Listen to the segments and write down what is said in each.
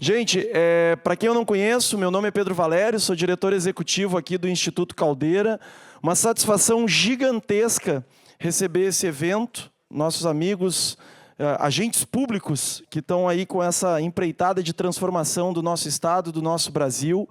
Gente, para quem eu não conheço, meu nome é Pedro Valério, sou diretor executivo aqui do Instituto Caldeira. Uma satisfação gigantesca receber esse evento, nossos amigos, agentes públicos que estão aí com essa empreitada de transformação do nosso estado, do nosso Brasil.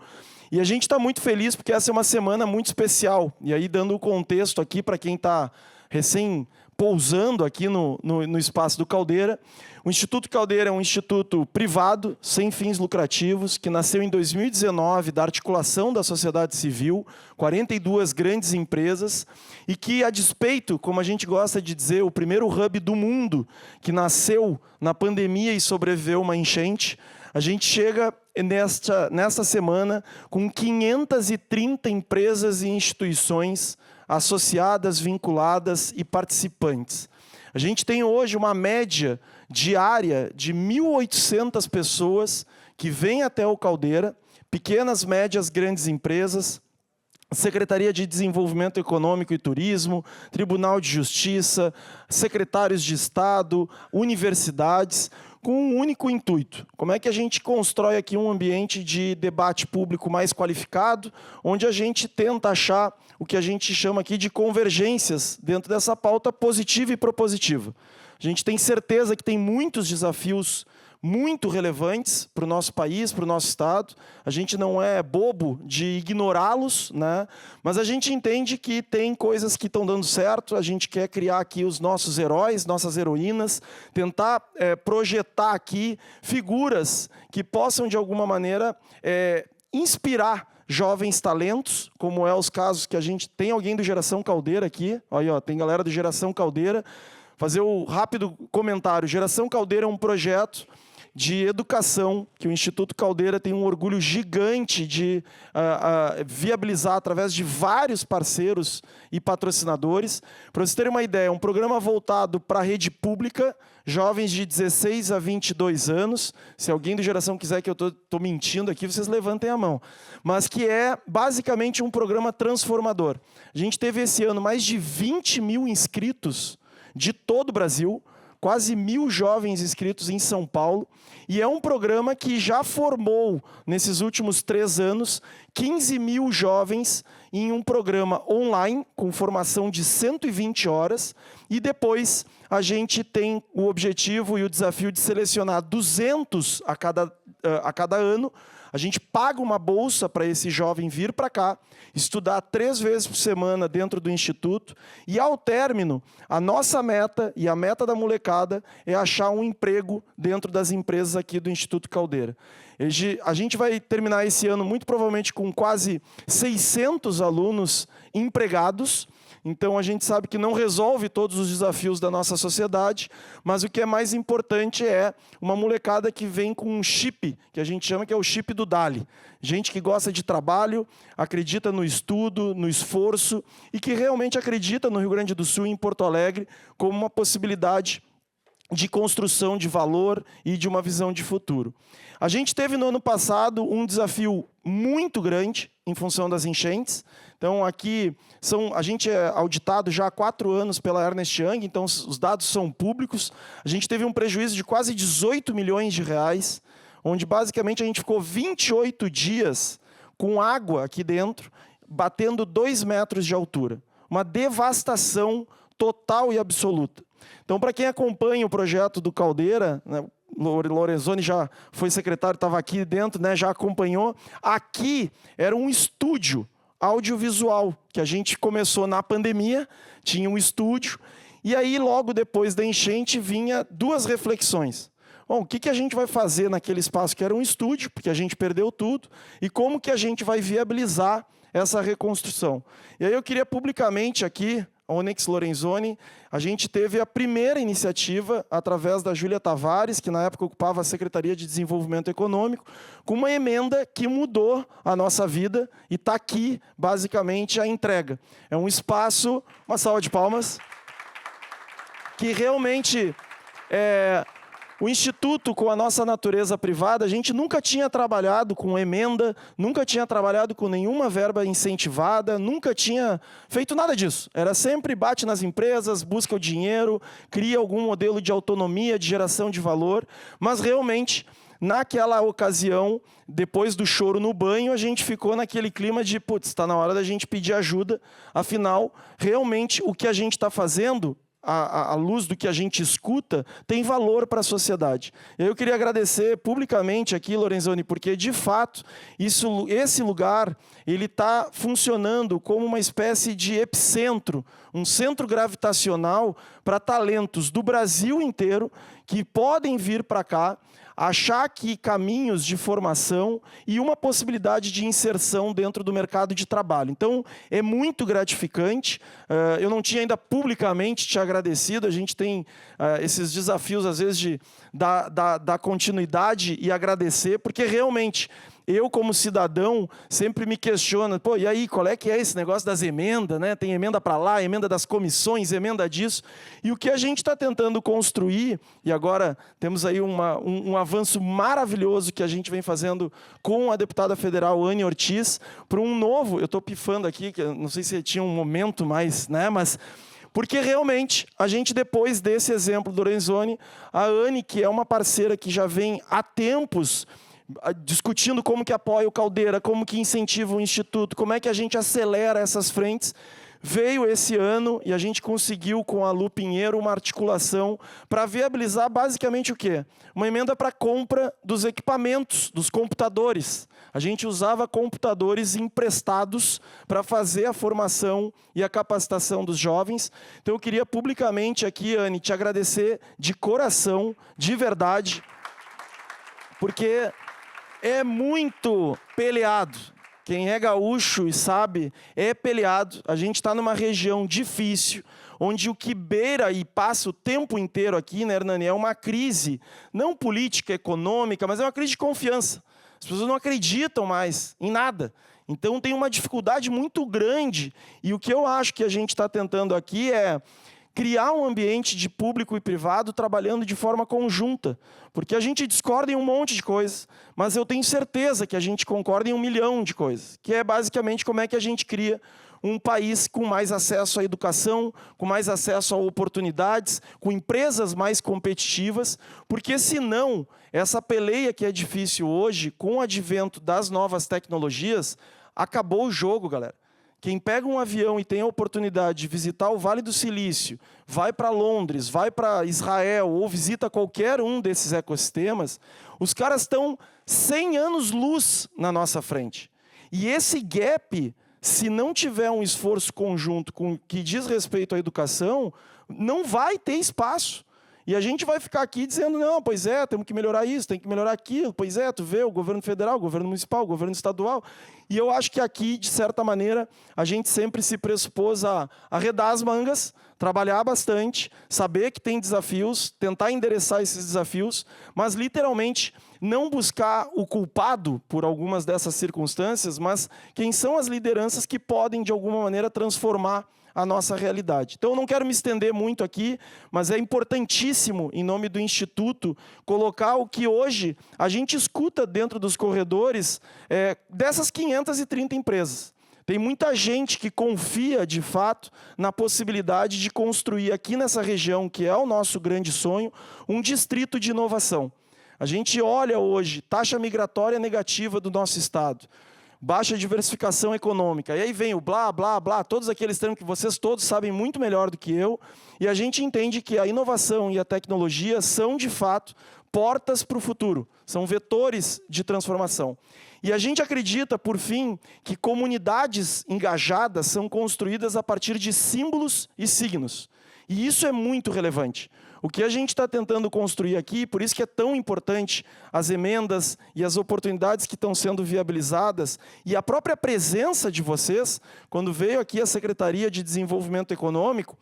E a gente está muito feliz porque essa é uma semana muito especial. E aí, dando o contexto aqui para quem está recém pousando aqui no espaço do Caldeira, o Instituto Caldeira é um instituto privado, sem fins lucrativos, que nasceu em 2019 da articulação da sociedade civil, 42 grandes empresas, e que, a despeito, como a gente gosta de dizer, o primeiro hub do mundo, que nasceu na pandemia e sobreviveu a uma enchente, a gente chega nesta semana com 530 empresas e instituições associadas, vinculadas e participantes. A gente tem hoje uma média diária de 1.800 pessoas que vêm até o Caldeira, pequenas, médias, grandes empresas, Secretaria de Desenvolvimento Econômico e Turismo, Tribunal de Justiça, secretários de Estado, universidades, com um único intuito. Como é que a gente constrói aqui um ambiente de debate público mais qualificado, onde a gente tenta achar o que a gente chama aqui de convergências dentro dessa pauta positiva e propositiva. A gente tem certeza que tem muitos desafios muito relevantes para o nosso país, para o nosso estado. A gente não é bobo de ignorá-los, né? Mas a gente entende que tem coisas que estão dando certo, a gente quer criar aqui os nossos heróis, nossas heroínas, tentar projetar aqui figuras que possam, de alguma maneira, inspirar jovens talentos, como é os casos que a gente tem alguém do Geração Caldeira aqui, aí, ó, tem galera do Geração Caldeira. Fazer o rápido comentário. Geração Caldeira é um projeto de educação que o Instituto Caldeira tem um orgulho gigante de viabilizar através de vários parceiros e patrocinadores. Para vocês terem uma ideia, é um programa voltado para a rede pública, jovens de 16 a 22 anos. Se alguém do Geração quiser que eu estou mentindo aqui, vocês levantem a mão. Mas que é basicamente um programa transformador. A gente teve esse ano mais de 20 mil inscritos de todo o Brasil, quase 1.000 jovens inscritos em São Paulo, e é um programa que já formou, nesses últimos 3 anos, 15 mil jovens em um programa online, com formação de 120 horas, e depois a gente tem o objetivo e o desafio de selecionar 200 a cada ano. A gente paga uma bolsa para esse jovem vir para cá, estudar 3 vezes por semana dentro do Instituto, e ao término, a nossa meta e a meta da molecada é achar um emprego dentro das empresas aqui do Instituto Caldeira. A gente vai terminar esse ano muito provavelmente com quase 600 alunos empregados. Então, a gente sabe que não resolve todos os desafios da nossa sociedade, mas o que é mais importante é uma molecada que vem com um chip, que a gente chama que é o chip do Dali. Gente que gosta de trabalho, acredita no estudo, no esforço, e que realmente acredita no Rio Grande do Sul e em Porto Alegre como uma possibilidade de construção de valor e de uma visão de futuro. A gente teve no ano passado um desafio muito grande em função das enchentes. Então, aqui, a gente é auditado já há 4 anos pela Ernst Young, então os dados são públicos. A gente teve um prejuízo de quase 18 milhões de reais, onde basicamente a gente ficou 28 dias com água aqui dentro, batendo 2 metros de altura. Uma devastação total e absoluta. Então, para quem acompanha o projeto do Caldeira, né, Lorenzoni já foi secretário, estava aqui dentro, né, já acompanhou. Aqui era um estúdio audiovisual, que a gente começou na pandemia, tinha um estúdio, e aí logo depois da enchente vinha 2 reflexões. Bom, o que a gente vai fazer naquele espaço que era um estúdio, porque a gente perdeu tudo, e como que a gente vai viabilizar essa reconstrução? E aí eu queria publicamente aqui, a Onyx Lorenzoni, a gente teve a primeira iniciativa, através da Júlia Tavares, que na época ocupava a Secretaria de Desenvolvimento Econômico, com uma emenda que mudou a nossa vida, e está aqui, basicamente, a entrega. É um espaço, uma salva de palmas, que realmente o Instituto, com a nossa natureza privada, a gente nunca tinha trabalhado com emenda, nunca tinha trabalhado com nenhuma verba incentivada, nunca tinha feito nada disso. Era sempre bate nas empresas, busca o dinheiro, cria algum modelo de autonomia, de geração de valor, mas realmente naquela ocasião, depois do choro no banho, a gente ficou naquele clima de, putz, está na hora da gente pedir ajuda, afinal, realmente, o que a gente está fazendo, à luz do que a gente escuta, tem valor para a sociedade. Eu queria agradecer publicamente aqui, Lorenzoni, porque, de fato, esse lugar ele está funcionando como uma espécie de epicentro, um centro gravitacional para talentos do Brasil inteiro que podem vir para cá, achar aqui caminhos de formação e uma possibilidade de inserção dentro do mercado de trabalho. Então, é muito gratificante. Eu não tinha ainda publicamente te agradecido. A gente tem esses desafios, às vezes, de dar continuidade e agradecer, porque realmente eu, como cidadão, sempre me questiono, pô, e aí, qual é que é esse negócio das emendas, né? Tem emenda para lá, emenda das comissões, emenda disso. E o que a gente está tentando construir, e agora temos aí um avanço maravilhoso que a gente vem fazendo com a deputada federal Anne Ortiz, para um novo, eu estou pifando aqui, que eu não sei se tinha um momento mais, né? Mas porque realmente, a gente depois desse exemplo do Lorenzoni, a Anne, que é uma parceira que já vem há tempos discutindo como que apoia o Caldeira, como que incentiva o Instituto, como é que a gente acelera essas frentes, veio esse ano e a gente conseguiu com a Lu Pinheiro uma articulação para viabilizar basicamente o quê? Uma emenda para compra dos equipamentos, dos computadores. A gente usava computadores emprestados para fazer a formação e a capacitação dos jovens. Então eu queria publicamente aqui, Anne, te agradecer de coração, de verdade, porque é muito peleado. Quem é gaúcho e sabe, é peleado. A gente está numa região difícil, onde o que beira e passa o tempo inteiro aqui, né, Hernani, é uma crise, não política, econômica, mas é uma crise de confiança. As pessoas não acreditam mais em nada. Então tem uma dificuldade muito grande. E o que eu acho que a gente está tentando aqui é criar um ambiente de público e privado trabalhando de forma conjunta. Porque a gente discorda em um monte de coisas, mas eu tenho certeza que a gente concorda em 1 milhão de coisas, que é basicamente como é que a gente cria um país com mais acesso à educação, com mais acesso a oportunidades, com empresas mais competitivas, porque senão, essa peleia que é difícil hoje, com o advento das novas tecnologias, acabou o jogo, galera. Quem pega um avião e tem a oportunidade de visitar o Vale do Silício, vai para Londres, vai para Israel ou visita qualquer um desses ecossistemas, os caras estão 100 anos-luz na nossa frente. E esse gap, se não tiver um esforço conjunto com que diz respeito à educação, não vai ter espaço. E a gente vai ficar aqui dizendo, não, pois é, temos que melhorar isso, tem que melhorar aquilo, pois é, tu vê, o governo federal, o governo municipal, o governo estadual. E eu acho que aqui, de certa maneira, a gente sempre se pressupôs a arredar as mangas, trabalhar bastante, saber que tem desafios, tentar endereçar esses desafios, mas literalmente não buscar o culpado por algumas dessas circunstâncias, mas quem são as lideranças que podem, de alguma maneira, transformar a nossa realidade. Então, eu não quero me estender muito aqui, mas é importantíssimo, em nome do Instituto, colocar o que hoje a gente escuta dentro dos corredores dessas 530 empresas. Tem muita gente que confia, de fato, na possibilidade de construir aqui nessa região, que é o nosso grande sonho, um distrito de inovação. A gente olha hoje, taxa migratória negativa do nosso estado, baixa diversificação econômica, e aí vem o blá, blá, blá, todos aqueles termos que vocês todos sabem muito melhor do que eu, e a gente entende que a inovação e a tecnologia são, de fato, portas para o futuro, são vetores de transformação. E a gente acredita, por fim, que comunidades engajadas são construídas a partir de símbolos e signos. E isso é muito relevante. O que a gente está tentando construir aqui, por isso que é tão importante as emendas e as oportunidades que estão sendo viabilizadas, e a própria presença de vocês, quando veio aqui a Secretaria de Desenvolvimento Econômico,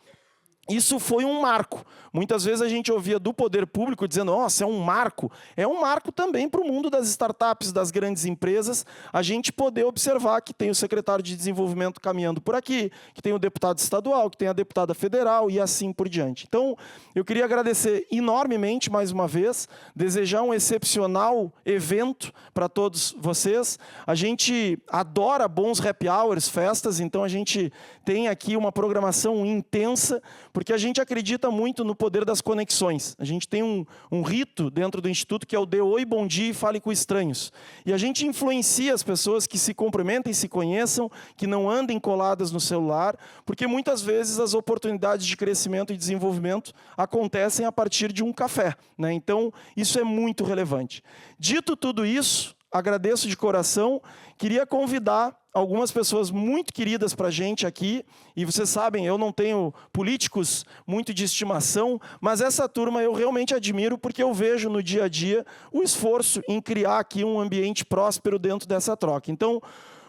isso foi um marco. Muitas vezes a gente ouvia do poder público dizendo, nossa, é um marco. É um marco também para o mundo das startups, das grandes empresas, a gente poder observar que tem o secretário de desenvolvimento caminhando por aqui, que tem o deputado estadual, que tem a deputada federal e assim por diante. Então, eu queria agradecer enormemente mais uma vez, desejar um excepcional evento para todos vocês. A gente adora bons happy hours, festas, então a gente tem aqui uma programação intensa, porque a gente acredita muito no poder das conexões. A gente tem um rito dentro do Instituto que é o dê oi, bom dia e fale com estranhos. E a gente influencia as pessoas que se cumprimentem, se conheçam, que não andem coladas no celular, porque muitas vezes as oportunidades de crescimento e desenvolvimento acontecem a partir de um café, né? Então, isso é muito relevante. Dito tudo isso, agradeço de coração, queria convidar algumas pessoas muito queridas para a gente aqui, e vocês sabem, eu não tenho políticos muito de estimação, mas essa turma eu realmente admiro porque eu vejo no dia a dia o esforço em criar aqui um ambiente próspero dentro dessa troca. Então,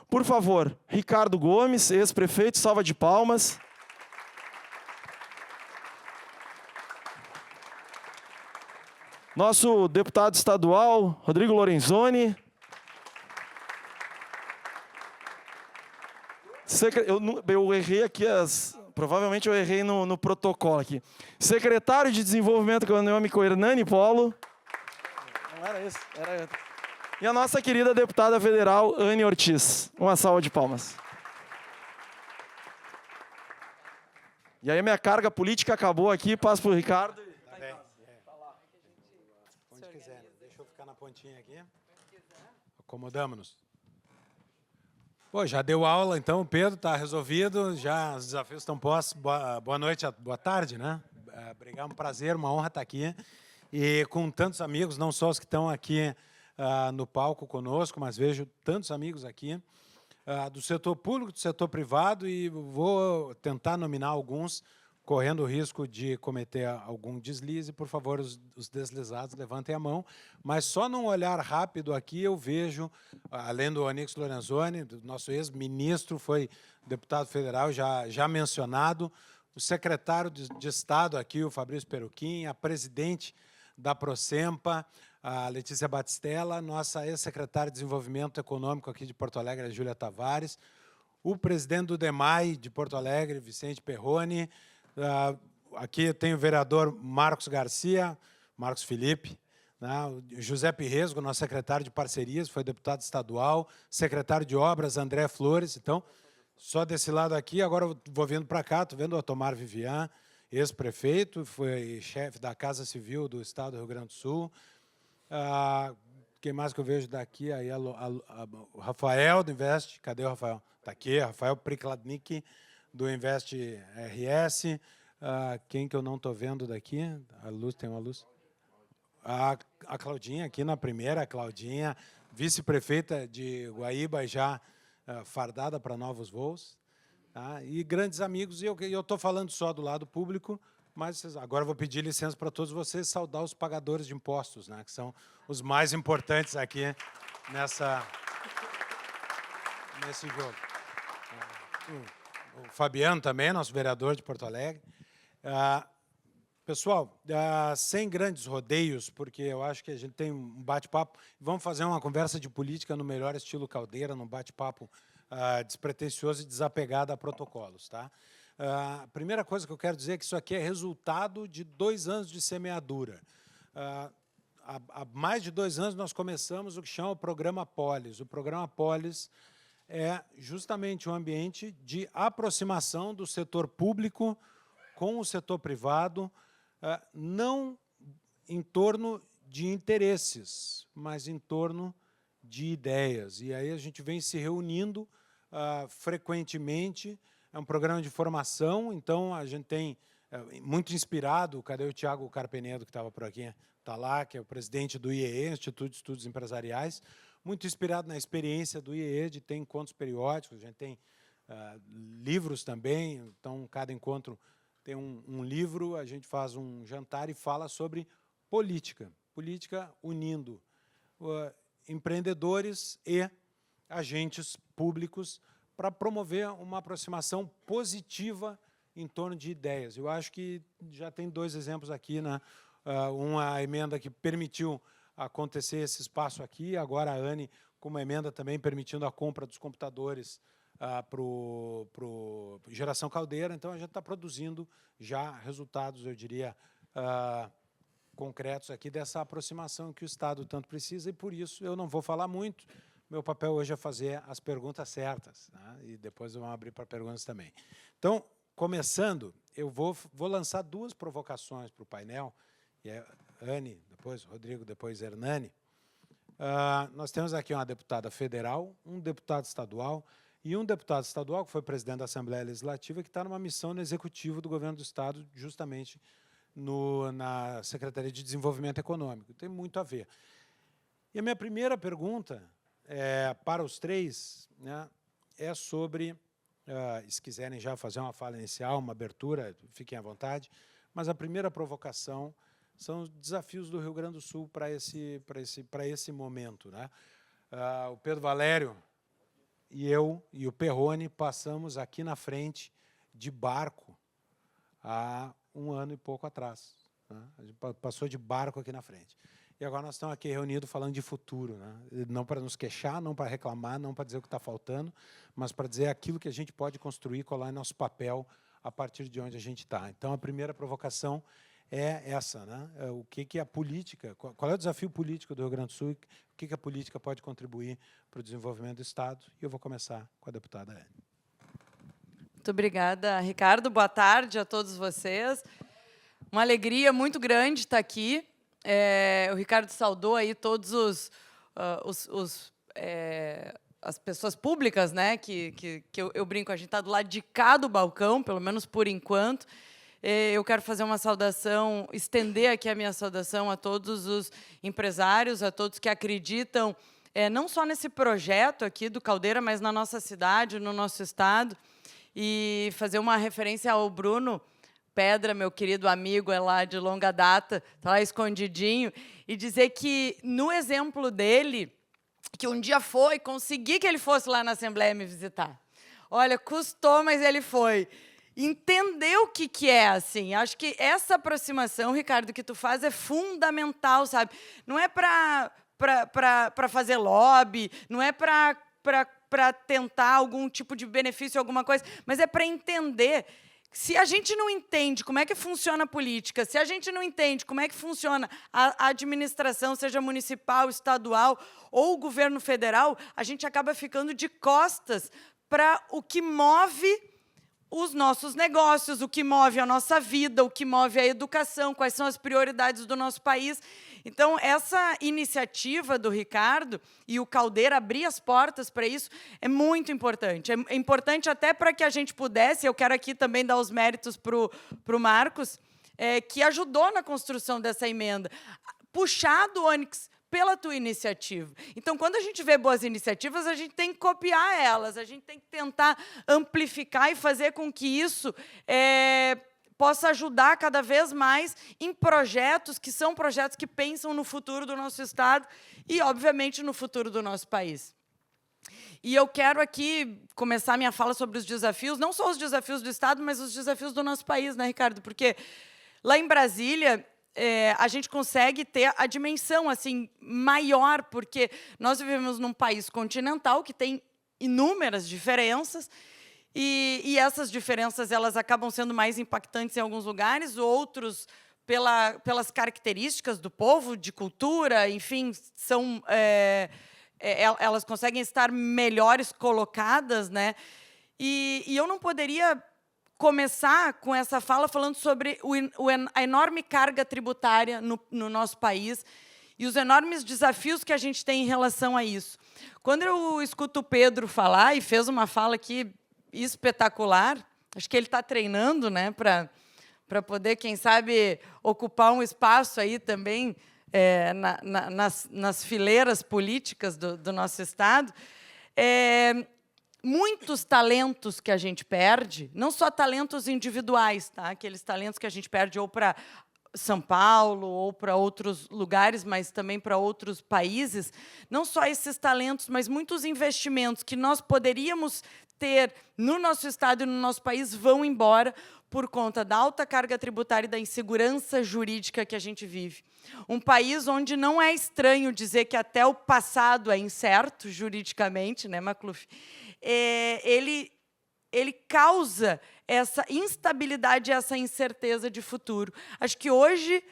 por favor, Ricardo Gomes, ex-prefeito, salva de palmas. Nosso deputado estadual, Rodrigo Lorenzoni. Eu errei aqui, provavelmente eu errei no protocolo aqui. Secretário de Desenvolvimento Econômico, Hernani Polo. Não era esse, era esse. E a nossa querida deputada federal, Anne Ortiz. Uma salva de palmas. E aí minha carga política acabou aqui, passo para o Ricardo. Tá bem. Tá lá. Onde quiser. Deixa eu ficar na pontinha aqui. Acomodamos-nos. Pô, já deu aula, então, o Pedro, está resolvido, já os desafios estão postos. Boa noite, boa tarde, né? Obrigado, um prazer, uma honra estar aqui. E com tantos amigos, não só os que estão aqui no palco conosco, mas vejo tantos amigos aqui, do setor público, do setor privado, e vou tentar nominar alguns, correndo o risco de cometer algum deslize. Por favor, os deslizados, levantem a mão. Mas só num olhar rápido aqui eu vejo, além do Onyx Lorenzoni, do nosso ex-ministro, foi deputado federal, já mencionado, o secretário de Estado aqui, o Fabrício Peruquim, a presidente da Procempa, a Letícia Batistella, nossa ex-secretária de Desenvolvimento Econômico aqui de Porto Alegre, a Júlia Tavares, o presidente do DEMAI de Porto Alegre, Vicente Perrone. Aqui eu tenho o vereador Marcos Garcia, Marcos Felipe, né? O José Pirresgo, nosso secretário de parcerias, foi deputado estadual, secretário de obras, André Flores. Então, só desse lado aqui, agora eu vou vindo para cá, estou vendo o Otomar Vivian, ex-prefeito, foi chefe da Casa Civil do Estado do Rio Grande do Sul. Quem mais que eu vejo daqui? Aí, o Rafael do Invest, cadê o Rafael? Está aqui, Rafael Prikladnik, do Invest RS. Quem que eu não estou vendo daqui? A luz, tem uma luz. A Claudinha, aqui na primeira, a Claudinha, vice-prefeita de Guaíba, já fardada para novos voos. Tá? E grandes amigos, e eu estou falando só do lado público, mas agora eu vou pedir licença para todos vocês saudar os pagadores de impostos, né, que são os mais importantes aqui nesse jogo. O Fabiano também, nosso vereador de Porto Alegre. Pessoal, sem grandes rodeios, porque eu acho que a gente tem um bate-papo, vamos fazer uma conversa de política no melhor estilo Caldeira, num bate-papo despretensioso e desapegado a protocolos. Tá? A primeira coisa que eu quero dizer é que isso aqui é resultado de 2 anos de semeadura. Há mais de 2 anos nós começamos o que chama o Programa Polis. O Programa Polis é justamente um ambiente de aproximação do setor público com o setor privado, não em torno de interesses, mas em torno de ideias. E aí a gente vem se reunindo frequentemente, é um programa de formação, então a gente tem, muito inspirado, cadê o Tiago Carpenedo, que estava por aqui? Está lá, que é o presidente do IEE, Instituto de Estudos Empresariais, muito inspirado na experiência do IEE, de ter encontros periódicos, a gente tem livros também, então cada encontro tem um livro, a gente faz um jantar e fala sobre política, política unindo empreendedores e agentes públicos para promover uma aproximação positiva em torno de ideias. Eu acho que já tem 2 exemplos aqui, né? Uma emenda que permitiu acontecer esse espaço aqui, agora a Anne, com uma emenda também permitindo a compra dos computadores para Geração Caldeira. Então, a gente está produzindo já resultados, eu diria, concretos aqui dessa aproximação que o Estado tanto precisa, e por isso eu não vou falar muito. Meu papel hoje é fazer as perguntas certas, né? E depois vamos abrir para perguntas também. Então, começando, eu vou lançar 2 provocações para o painel, e é Anne, depois Rodrigo, depois Hernani. Nós temos aqui uma deputada federal, um deputado estadual e um deputado estadual que foi presidente da Assembleia Legislativa, que está numa missão no Executivo do Governo do Estado, justamente na Secretaria de Desenvolvimento Econômico. Tem muito a ver. E a minha primeira pergunta para os 3, né, é sobre, se quiserem já fazer uma fala inicial, uma abertura, fiquem à vontade, mas a primeira provocação são os desafios do Rio Grande do Sul para esse momento, né? O Pedro Valério e eu e o Perrone passamos aqui na frente de barco há 1 ano e pouco atrás, né? A gente passou de barco aqui na frente. E agora nós estamos aqui reunidos falando de futuro, né? Não para nos queixar, não para reclamar, não para dizer o que está faltando, mas para dizer aquilo que a gente pode construir, colar em nosso papel a partir de onde a gente está. Então, a primeira provocação é essa, né? O que a política, qual é o desafio político do Rio Grande do Sul, o que a política pode contribuir para o desenvolvimento do Estado. E eu vou começar com a deputada Anne. Muito obrigada, Ricardo. Boa tarde a todos vocês. Uma alegria muito grande estar aqui. O Ricardo saudou aí todos as pessoas públicas, né? Que eu brinco, a gente está do lado de cá do balcão, pelo menos por enquanto. Eu quero fazer uma saudação, estender aqui a minha saudação a todos os empresários, a todos que acreditam, não só nesse projeto aqui do Caldeira, mas na nossa cidade, no nosso estado, e fazer uma referência ao Bruno Pedra, meu querido amigo, é lá de longa data, está lá escondidinho, e dizer que, no exemplo dele, que um dia consegui que ele fosse lá na Assembleia me visitar. Olha, custou, mas ele foi. Entender o que é, assim. Acho que essa aproximação, Ricardo, que tu faz é fundamental, sabe? Não é para fazer lobby, não é para tentar algum tipo de benefício, alguma coisa, mas é para entender. Se a gente não entende como é que funciona a política, se a gente não entende como é que funciona a administração, seja municipal, estadual ou o governo federal, a gente acaba ficando de costas para o que move os nossos negócios, o que move a nossa vida, o que move a educação, quais são as prioridades do nosso país. Então, essa iniciativa do Ricardo e o Caldeira abrir as portas para isso é muito importante. É importante até para que a gente pudesse, eu quero aqui também dar os méritos para o Marcos, que ajudou na construção dessa emenda, puxado, Onyx, pela tua iniciativa. Então, quando a gente vê boas iniciativas, a gente tem que copiar elas, a gente tem que tentar amplificar e fazer com que isso possa ajudar cada vez mais em projetos que são projetos que pensam no futuro do nosso Estado e, obviamente, no futuro do nosso país. E eu quero aqui começar minha fala sobre os desafios, não só os desafios do Estado, mas os desafios do nosso país, né, Ricardo? Porque lá em Brasília, a gente consegue ter a dimensão assim, maior, porque nós vivemos num país continental que tem inúmeras diferenças, e essas diferenças elas acabam sendo mais impactantes em alguns lugares, outros pelas características do povo, de cultura, enfim, elas conseguem estar melhores colocadas, né? E eu não poderia começar com essa fala falando sobre a enorme carga tributária no nosso país e os enormes desafios que a gente tem em relação a isso. Quando eu escuto o Pedro falar, e fez uma fala aqui espetacular, acho que ele está treinando, né, para poder, quem sabe, ocupar um espaço aí também nas fileiras políticas do nosso Estado. Muitos talentos que a gente perde, não só talentos individuais, tá? Aqueles talentos que a gente perde ou para São Paulo ou para outros lugares, mas também para outros países, não só esses talentos, mas muitos investimentos que nós poderíamos ter no nosso Estado e no nosso país vão embora por conta da alta carga tributária e da insegurança jurídica que a gente vive. Um país onde não é estranho dizer que até o passado é incerto juridicamente, né, Macluf? Ele causa essa instabilidade, essa incerteza de futuro. Acho que hoje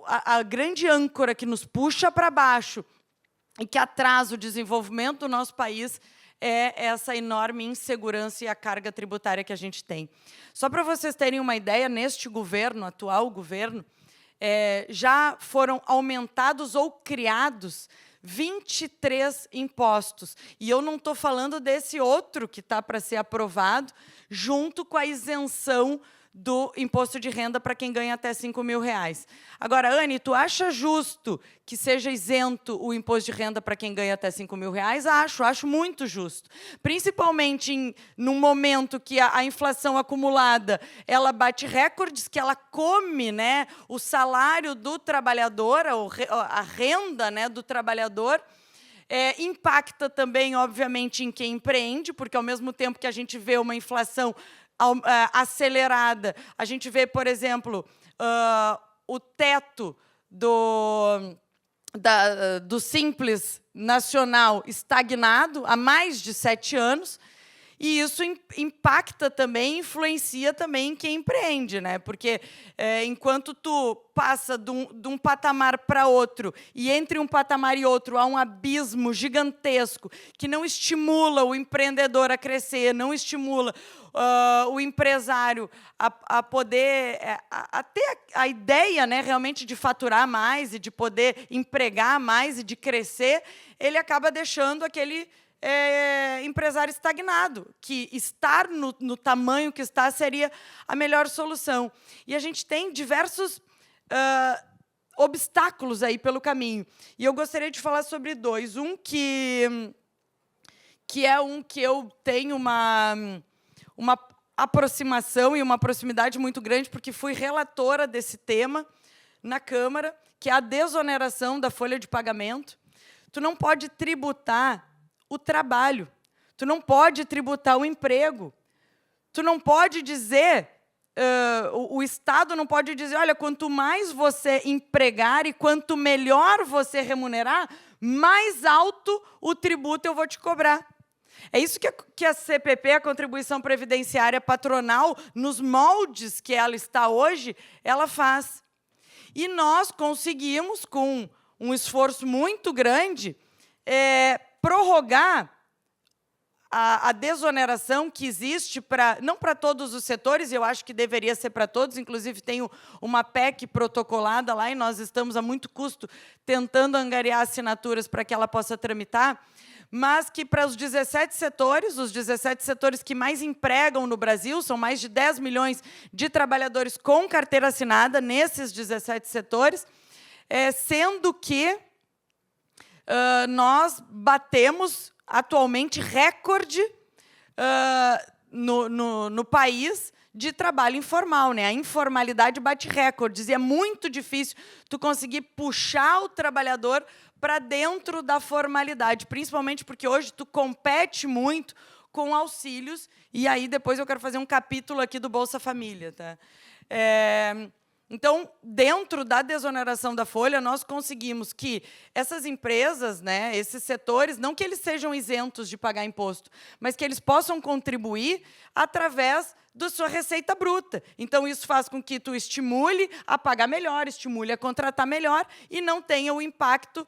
a grande âncora que nos puxa para baixo e que atrasa o desenvolvimento do nosso país é essa enorme insegurança e a carga tributária que a gente tem. Só para vocês terem uma ideia, neste governo, atual governo, já foram aumentados ou criados 23 impostos. E eu não estou falando desse outro que está para ser aprovado, junto com a isenção do imposto de renda para quem ganha até R$5.000. Agora, Anne, tu acha justo que seja isento o imposto de renda para quem ganha até R$5.000? Acho muito justo. Principalmente num momento que a inflação acumulada ela bate recordes, que ela come, né, o salário do trabalhador, a renda, né, do trabalhador. Impacta também, obviamente, em quem empreende, porque, ao mesmo tempo que a gente vê uma inflação acelerada, a gente vê, por exemplo, o teto do Simples Nacional estagnado há mais de 7 anos, e isso impacta também, influencia também quem empreende, né? Porque enquanto tu passa de um patamar para outro, e entre um patamar e outro há um abismo gigantesco que não estimula o empreendedor a crescer, não estimula o empresário a poder a ter a ideia, né, realmente de faturar mais e de poder empregar mais e de crescer, ele acaba deixando aquele empresário estagnado, que estar no tamanho que está seria a melhor solução. E a gente tem diversos obstáculos aí pelo caminho. E eu gostaria de falar sobre 2. Um que é um que eu tenho uma aproximação e uma proximidade muito grande, porque fui relatora desse tema na Câmara, que é a desoneração da folha de pagamento. Tu não pode tributar o trabalho, tu não pode tributar o emprego, tu não pode dizer, o Estado não pode dizer, olha, quanto mais você empregar e quanto melhor você remunerar, mais alto o tributo eu vou te cobrar. É isso que a CPP, a Contribuição Previdenciária Patronal, nos moldes que ela está hoje, ela faz. E nós conseguimos, com um esforço muito grande, prorrogar a desoneração que existe, não para todos os setores, eu acho que deveria ser para todos, inclusive tem uma PEC protocolada lá, e nós estamos a muito custo tentando angariar assinaturas para que ela possa tramitar, mas que para os 17 setores que mais empregam no Brasil, são mais de 10 milhões de trabalhadores com carteira assinada nesses 17 setores, sendo que nós batemos atualmente recorde no país de trabalho informal, né? A informalidade bate recordes e é muito difícil tu conseguir puxar o trabalhador para dentro da formalidade, principalmente porque hoje tu compete muito com auxílios, e aí depois eu quero fazer um capítulo aqui do Bolsa Família, tá? Então, dentro da desoneração da folha, nós conseguimos que essas empresas, né, esses setores, não que eles sejam isentos de pagar imposto, mas que eles possam contribuir através da sua receita bruta. Então, isso faz com que tu estimule a pagar melhor, estimule a contratar melhor e não tenha o impacto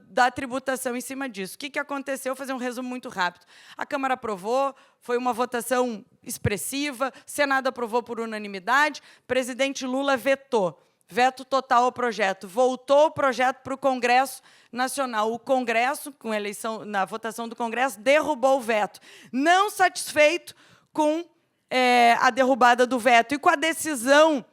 da tributação em cima disso. O que aconteceu? Vou fazer um resumo muito rápido. A Câmara aprovou, foi uma votação expressiva, o Senado aprovou por unanimidade, o presidente Lula vetou. Veto total ao projeto. Voltou o projeto para o Congresso Nacional. O Congresso, com a eleição, na votação do Congresso, derrubou o veto. Não satisfeito com a derrubada do veto e com a decisão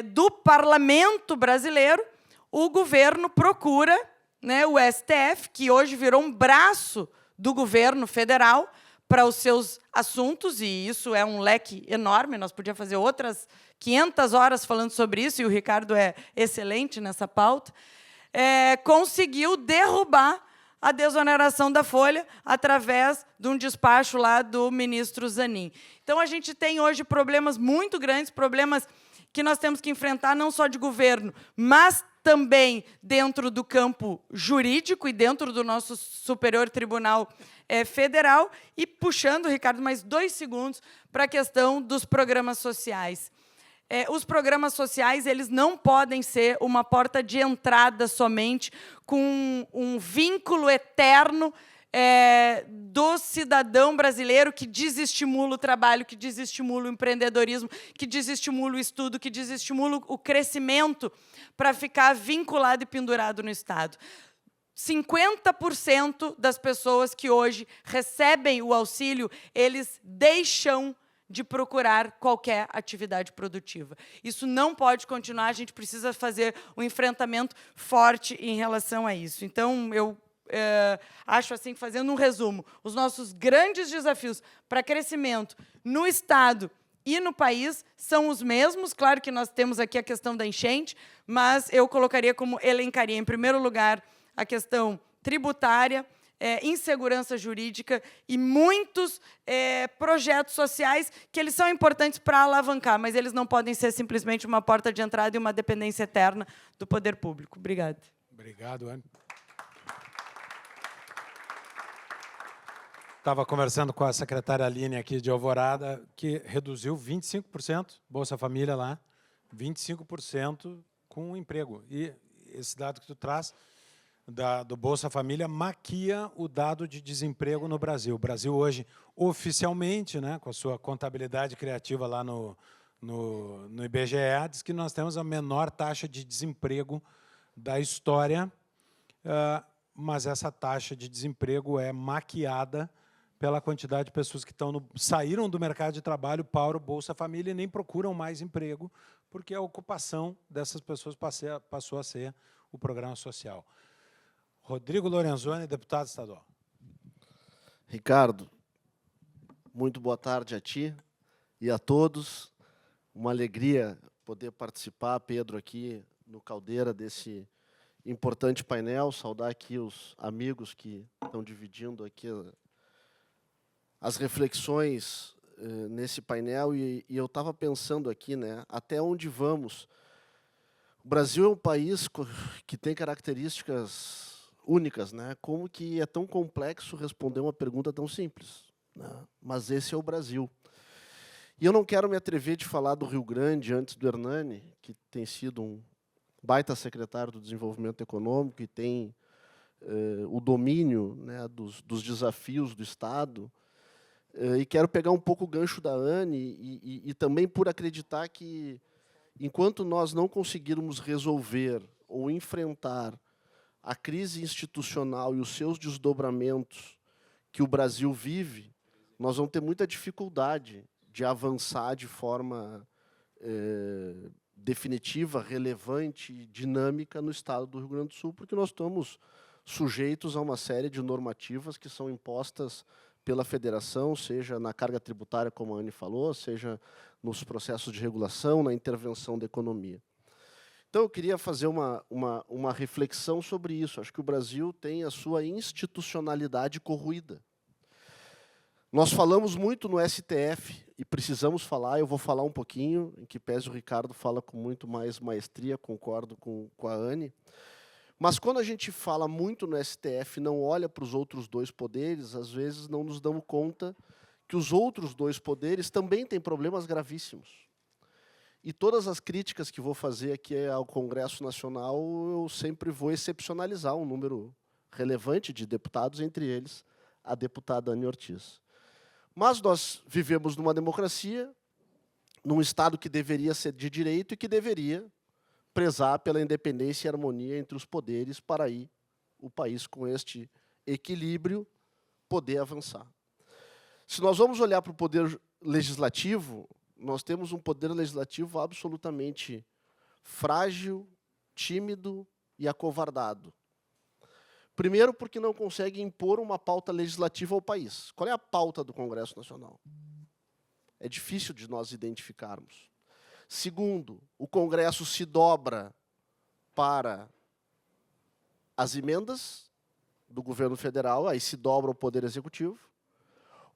do Parlamento brasileiro, o governo procura, né, o STF, que hoje virou um braço do governo federal para os seus assuntos, e isso é um leque enorme, nós podíamos fazer outras 500 horas falando sobre isso, e o Ricardo é excelente nessa pauta, conseguiu derrubar a desoneração da folha através de um despacho lá do ministro Zanin. Então, a gente tem hoje problemas muito grandes, problemas que nós temos que enfrentar não só de governo, mas também dentro do campo jurídico e dentro do nosso Superior Tribunal Federal. E puxando, Ricardo, mais 2 segundos para a questão dos programas sociais. Os programas sociais, eles não podem ser uma porta de entrada somente com um vínculo eterno do cidadão brasileiro que desestimula o trabalho, que desestimula o empreendedorismo, que desestimula o estudo, que desestimula o crescimento para ficar vinculado e pendurado no Estado. 50% das pessoas que hoje recebem o auxílio, eles deixam de procurar qualquer atividade produtiva. Isso não pode continuar, a gente precisa fazer um enfrentamento forte em relação a isso. Então, eu acho assim, fazendo um resumo, os nossos grandes desafios para crescimento no Estado e no país são os mesmos. Claro que nós temos aqui a questão da enchente, mas eu elencaria, em primeiro lugar, a questão tributária, insegurança jurídica e muitos projetos sociais que eles são importantes para alavancar, mas eles não podem ser simplesmente uma porta de entrada e uma dependência eterna do poder público. Obrigada. Obrigado, Anne. Estava conversando com a secretária Aline aqui de Alvorada, que reduziu 25%, Bolsa Família lá, 25% com o emprego. E esse dado que tu traz do Bolsa Família maquia o dado de desemprego no Brasil. O Brasil hoje, oficialmente, né, com a sua contabilidade criativa lá no IBGE, diz que nós temos a menor taxa de desemprego da história, mas essa taxa de desemprego é maquiada pela quantidade de pessoas que saíram do mercado de trabalho para o Bolsa Família e nem procuram mais emprego, porque a ocupação dessas pessoas passou a ser o programa social. Rodrigo Lorenzoni, deputado estadual. Ricardo, muito boa tarde a ti e a todos. Uma alegria poder participar, Pedro, aqui no Caldeira, desse importante painel. Saudar aqui os amigos que estão dividindo aqui as reflexões nesse painel. E eu estava pensando aqui, né, até onde vamos. O Brasil é um país que tem características únicas, né? Como que é tão complexo responder uma pergunta tão simples, né? Mas esse é o Brasil. E eu não quero me atrever de falar do Rio Grande antes do Hernani, que tem sido um baita secretário do Desenvolvimento Econômico e tem o domínio, né, dos desafios do Estado. E quero pegar um pouco o gancho da Anne e também por acreditar que, enquanto nós não conseguirmos resolver ou enfrentar a crise institucional e os seus desdobramentos que o Brasil vive, nós vamos ter muita dificuldade de avançar de forma definitiva, relevante, dinâmica no Estado do Rio Grande do Sul, porque nós estamos sujeitos a uma série de normativas que são impostas pela federação, seja na carga tributária, como a Anne falou, seja nos processos de regulação, na intervenção da economia. Então, eu queria fazer uma reflexão sobre isso. Acho que o Brasil tem a sua institucionalidade corroída. Nós falamos muito no STF, e precisamos falar, eu vou falar um pouquinho, em que pese o Ricardo fala com muito mais maestria, concordo com a Anne. Mas, quando a gente fala muito no STF e não olha para os outros dois poderes, às vezes não nos damos conta que os outros dois poderes também têm problemas gravíssimos. E todas as críticas que vou fazer aqui ao Congresso Nacional, eu sempre vou excepcionalizar um número relevante de deputados, entre eles a deputada Anne Ortiz. Mas nós vivemos numa democracia, num Estado que deveria ser de direito e que deveria prezar pela independência e harmonia entre os poderes para aí o país, com este equilíbrio, poder avançar. Se nós vamos olhar para o poder legislativo, nós temos um poder legislativo absolutamente frágil, tímido e acovardado. Primeiro, porque não consegue impor uma pauta legislativa ao país. Qual é a pauta do Congresso Nacional? É difícil de nós identificarmos. Segundo, o Congresso se dobra para as emendas do governo federal, aí se dobra o Poder Executivo,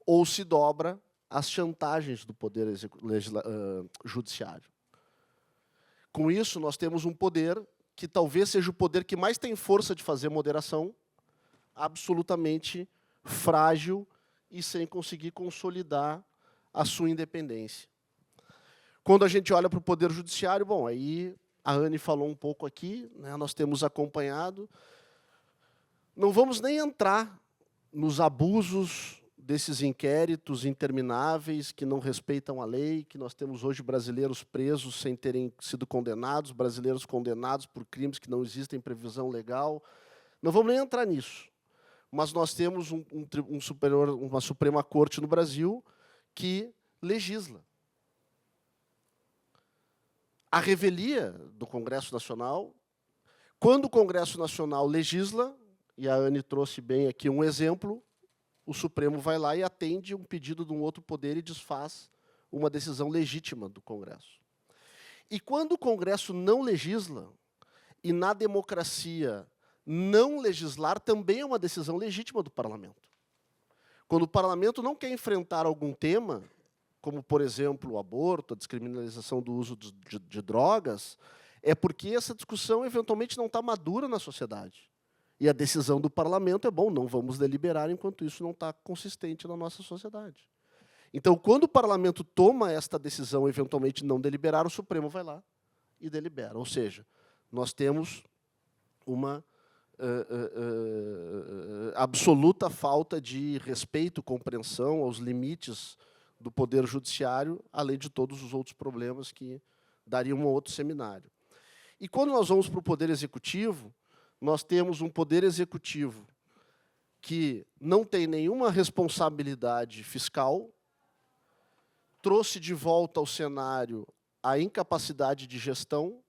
ou se dobra as chantagens do Poder Judiciário. Com isso, nós temos um poder que talvez seja o poder que mais tem força de fazer moderação, absolutamente frágil e sem conseguir consolidar a sua independência. Quando a gente olha para o Poder Judiciário, bom, aí a Anne falou um pouco aqui, né, nós temos acompanhado. Não vamos nem entrar nos abusos desses inquéritos intermináveis que não respeitam a lei, que nós temos hoje brasileiros presos sem terem sido condenados, brasileiros condenados por crimes que não existem previsão legal. Não vamos nem entrar nisso. Mas nós temos uma Suprema Corte no Brasil que legisla. A revelia do Congresso Nacional, quando o Congresso Nacional legisla, e a Anne trouxe bem aqui um exemplo, o Supremo vai lá e atende um pedido de um outro poder e desfaz uma decisão legítima do Congresso. E quando o Congresso não legisla, e na democracia não legislar também é uma decisão legítima do Parlamento. Quando o Parlamento não quer enfrentar algum tema, como, por exemplo, o aborto, a descriminalização do uso de drogas, é porque essa discussão, eventualmente, não está madura na sociedade. E a decisão do Parlamento é, bom, não vamos deliberar enquanto isso não está consistente na nossa sociedade. Então, quando o Parlamento toma esta decisão, eventualmente não deliberar, o Supremo vai lá e delibera. Ou seja, nós temos uma absoluta falta de respeito, compreensão aos limites do Poder Judiciário, além de todos os outros problemas que dariam um outro seminário. E quando nós vamos para o Poder Executivo, nós temos um Poder Executivo que não tem nenhuma responsabilidade fiscal, trouxe de volta ao cenário a incapacidade de gestão,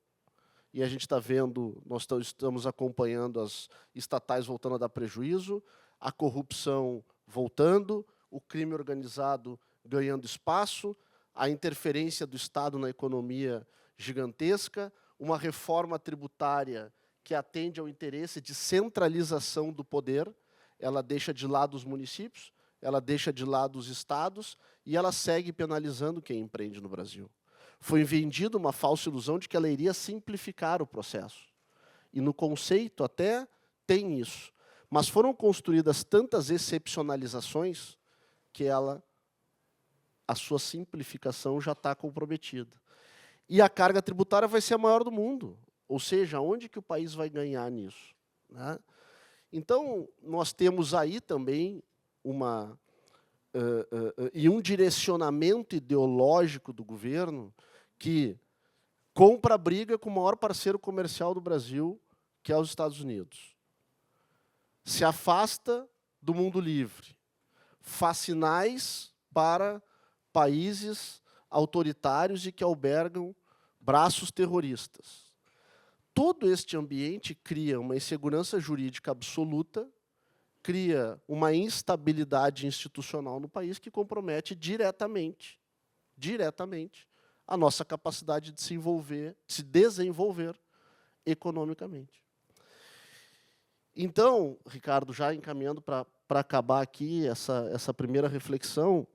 e a gente está vendo, nós estamos acompanhando as estatais voltando a dar prejuízo, a corrupção voltando, o crime organizado ganhando espaço, a interferência do Estado na economia gigantesca, uma reforma tributária que atende ao interesse de centralização do poder, ela deixa de lado os municípios, ela deixa de lado os estados e ela segue penalizando quem empreende no Brasil. Foi vendida uma falsa ilusão de que ela iria simplificar o processo. E no conceito até tem isso. Mas foram construídas tantas excepcionalizações que a sua simplificação já está comprometida. E a carga tributária vai ser a maior do mundo. Ou seja, onde que o país vai ganhar nisso? Né? Então, nós temos aí também um direcionamento ideológico do governo que compra a briga com o maior parceiro comercial do Brasil, que é os Estados Unidos. Se afasta do mundo livre. Faz sinais para países autoritários e que albergam braços terroristas. Todo este ambiente cria uma insegurança jurídica absoluta, cria uma instabilidade institucional no país que compromete diretamente a nossa capacidade de se desenvolver economicamente. Então, Ricardo, já encaminhando para acabar aqui essa primeira reflexão,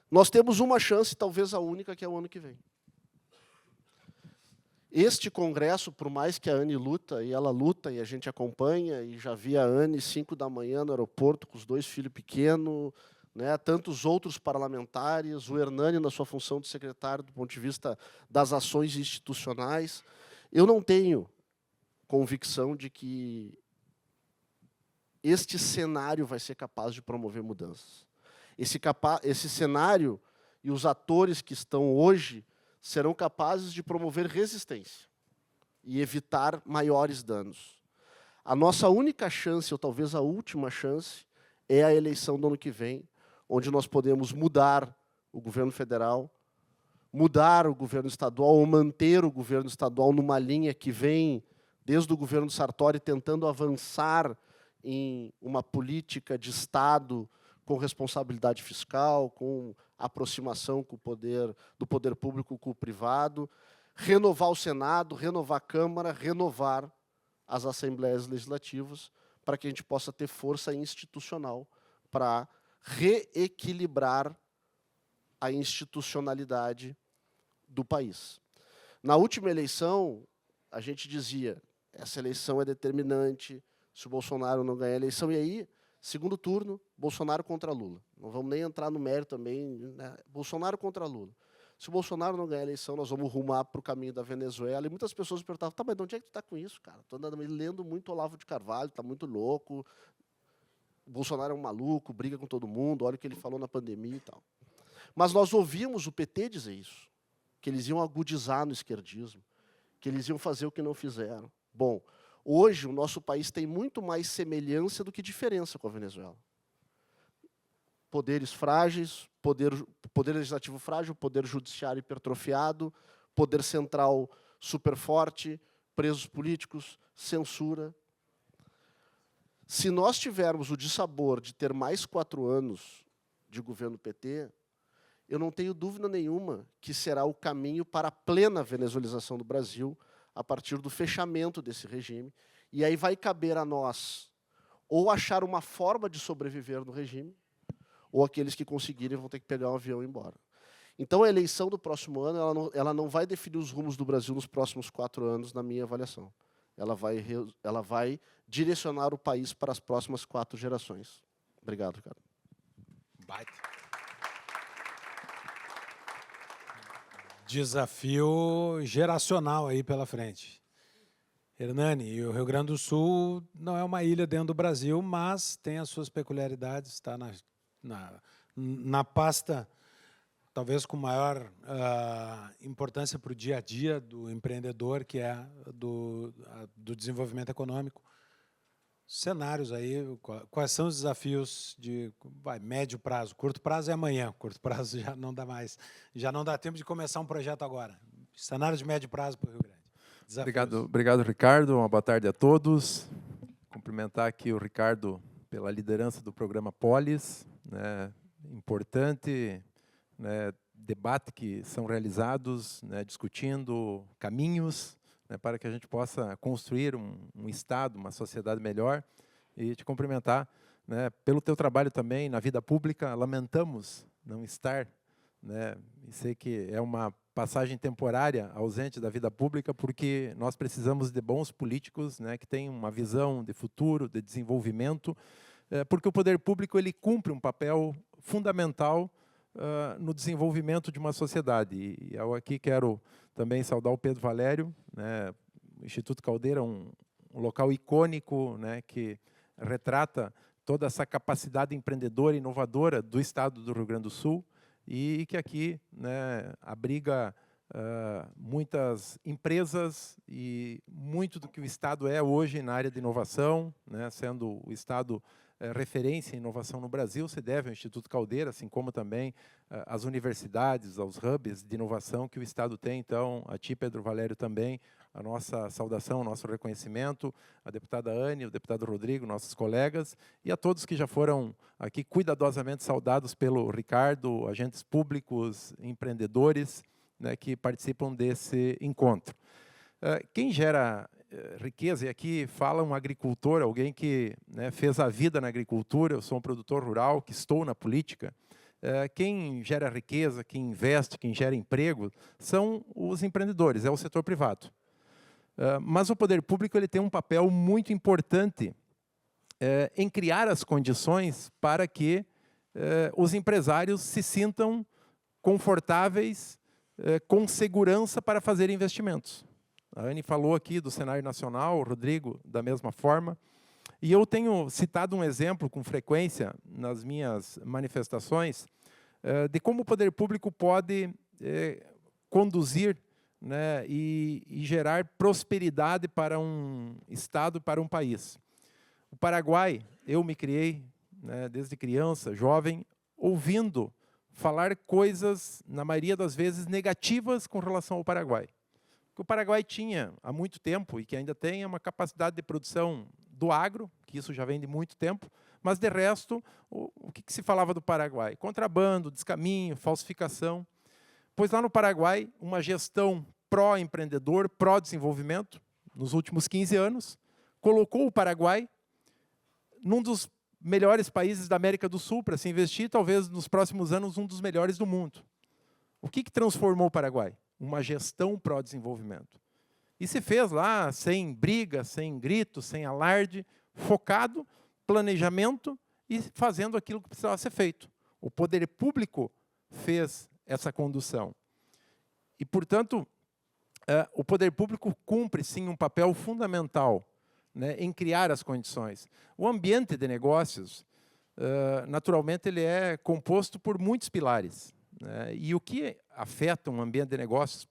nós temos uma chance, talvez a única, que é o ano que vem. Este congresso, por mais que a Anne luta, e ela luta, e a gente acompanha, e já vi a Anne 5 da manhã no aeroporto com os 2 filhos pequenos, né, tantos outros parlamentares, o Hernani na sua função de secretário do ponto de vista das ações institucionais. Eu não tenho convicção de que este cenário vai ser capaz de promover mudanças. Esse cenário e os atores que estão hoje serão capazes de promover resistência e evitar maiores danos. A nossa única chance, ou talvez a última chance, é a eleição do ano que vem, onde nós podemos mudar o governo federal, mudar o governo estadual, ou manter o governo estadual numa linha que vem desde o governo Sartori tentando avançar em uma política de Estado com responsabilidade fiscal, com aproximação com do poder público com o privado, renovar o Senado, renovar a Câmara, renovar as Assembleias Legislativas, para que a gente possa ter força institucional para reequilibrar a institucionalidade do país. Na última eleição, a gente dizia, essa eleição é determinante, se o Bolsonaro não ganhar a eleição, e aí, segundo turno, Bolsonaro contra Lula. Não vamos nem entrar no mérito também, né? Bolsonaro contra Lula. Se o Bolsonaro não ganhar a eleição, nós vamos rumar para o caminho da Venezuela. E muitas pessoas me perguntavam, mas de onde é que tu está com isso, cara? Estou lendo muito Olavo de Carvalho, está muito louco. o Bolsonaro é um maluco, briga com todo mundo, olha o que ele falou na pandemia e tal. Mas nós ouvimos o PT dizer isso, que eles iam agudizar no esquerdismo, que eles iam fazer o que não fizeram. Bom, hoje o nosso país tem muito mais semelhança do que diferença com a Venezuela. Poderes frágeis, poder legislativo frágil, poder judiciário hipertrofiado, poder central super forte, presos políticos, censura. Se nós tivermos o dissabor de ter mais 4 anos de governo PT, eu não tenho dúvida nenhuma que será o caminho para a plena venezuelização do Brasil, a partir do fechamento desse regime. E aí vai caber a nós ou achar uma forma de sobreviver no regime, ou aqueles que conseguirem vão ter que pegar um avião e ir embora. Então, a eleição do próximo ano ela não vai definir os rumos do Brasil nos próximos 4 anos, na minha avaliação. Ela vai direcionar o país para as próximas 4 gerações. Obrigado, Ricardo. Baita. Desafio geracional aí pela frente. Hernani, e o Rio Grande do Sul não é uma ilha dentro do Brasil, mas tem as suas peculiaridades, está na pasta, talvez com maior importância para o dia a dia do empreendedor, que é do desenvolvimento econômico. Cenários aí, quais são os desafios de médio prazo? Curto prazo é amanhã, curto prazo já não dá mais. Já não dá tempo de começar um projeto agora. Cenário de médio prazo para o Rio Grande. Obrigado, Ricardo. Uma boa tarde a todos. Cumprimentar aqui o Ricardo pela liderança do programa Polis, né, importante, né, debate que são realizados, né, discutindo caminhos, né, para que a gente possa construir um Estado, uma sociedade melhor. E te cumprimentar, né, pelo teu trabalho também na vida pública. Lamentamos não estar, né, e sei que é uma passagem temporária ausente da vida pública, porque nós precisamos de bons políticos, né, que tenham uma visão de futuro, de desenvolvimento, porque o poder público ele cumpre um papel fundamental no desenvolvimento de uma sociedade. E eu aqui quero também saudar o Pedro Valério, né, o Instituto Caldeira, um local icônico, né, que retrata toda essa capacidade empreendedora e inovadora do Estado do Rio Grande do Sul, e que aqui, né, abriga muitas empresas e muito do que o Estado é hoje na área de inovação, né, sendo o Estado referência em inovação no Brasil, se deve ao Instituto Caldeira, assim como também às universidades, aos hubs de inovação que o Estado tem. Então, a ti, Pedro Valério, também, a nossa saudação, o nosso reconhecimento, a deputada Anne, o deputado Rodrigo, nossos colegas, e a todos que já foram aqui cuidadosamente saudados pelo Ricardo, agentes públicos, empreendedores, né, que participam desse encontro. Quem gera riqueza, e aqui fala um agricultor, alguém que, né, fez a vida na agricultura, eu sou um produtor rural, que estou na política, quem gera riqueza, quem investe, quem gera emprego, são os empreendedores, é o setor privado. Mas o poder público ele tem um papel muito importante em criar as condições para que os empresários se sintam confortáveis, com segurança para fazer investimentos. A Anne falou aqui do cenário nacional, o Rodrigo da mesma forma, e eu tenho citado um exemplo com frequência nas minhas manifestações de como o poder público pode conduzir, né, e gerar prosperidade para um Estado, para um país. O Paraguai, eu me criei, né, desde criança, jovem, ouvindo falar coisas, na maioria das vezes, negativas com relação ao Paraguai. Que o Paraguai tinha, há muito tempo, e que ainda tem, uma capacidade de produção do agro, que isso já vem de muito tempo, mas, de resto, o que se falava do Paraguai? Contrabando, descaminho, falsificação. Pois lá no Paraguai, uma gestão pró-empreendedor, pró-desenvolvimento, nos últimos 15 anos, colocou o Paraguai num dos melhores países da América do Sul para se investir, talvez nos próximos anos um dos melhores do mundo. O que transformou o Paraguai? Uma gestão pró-desenvolvimento. E se fez lá sem briga, sem grito, sem alarde, focado, planejamento e fazendo aquilo que precisava ser feito. O poder público fez essa condução. E, portanto, o poder público cumpre, sim, um papel fundamental, né, em criar as condições. O ambiente de negócios, naturalmente, ele é composto por muitos pilares, né? E o que afeta um ambiente de negócios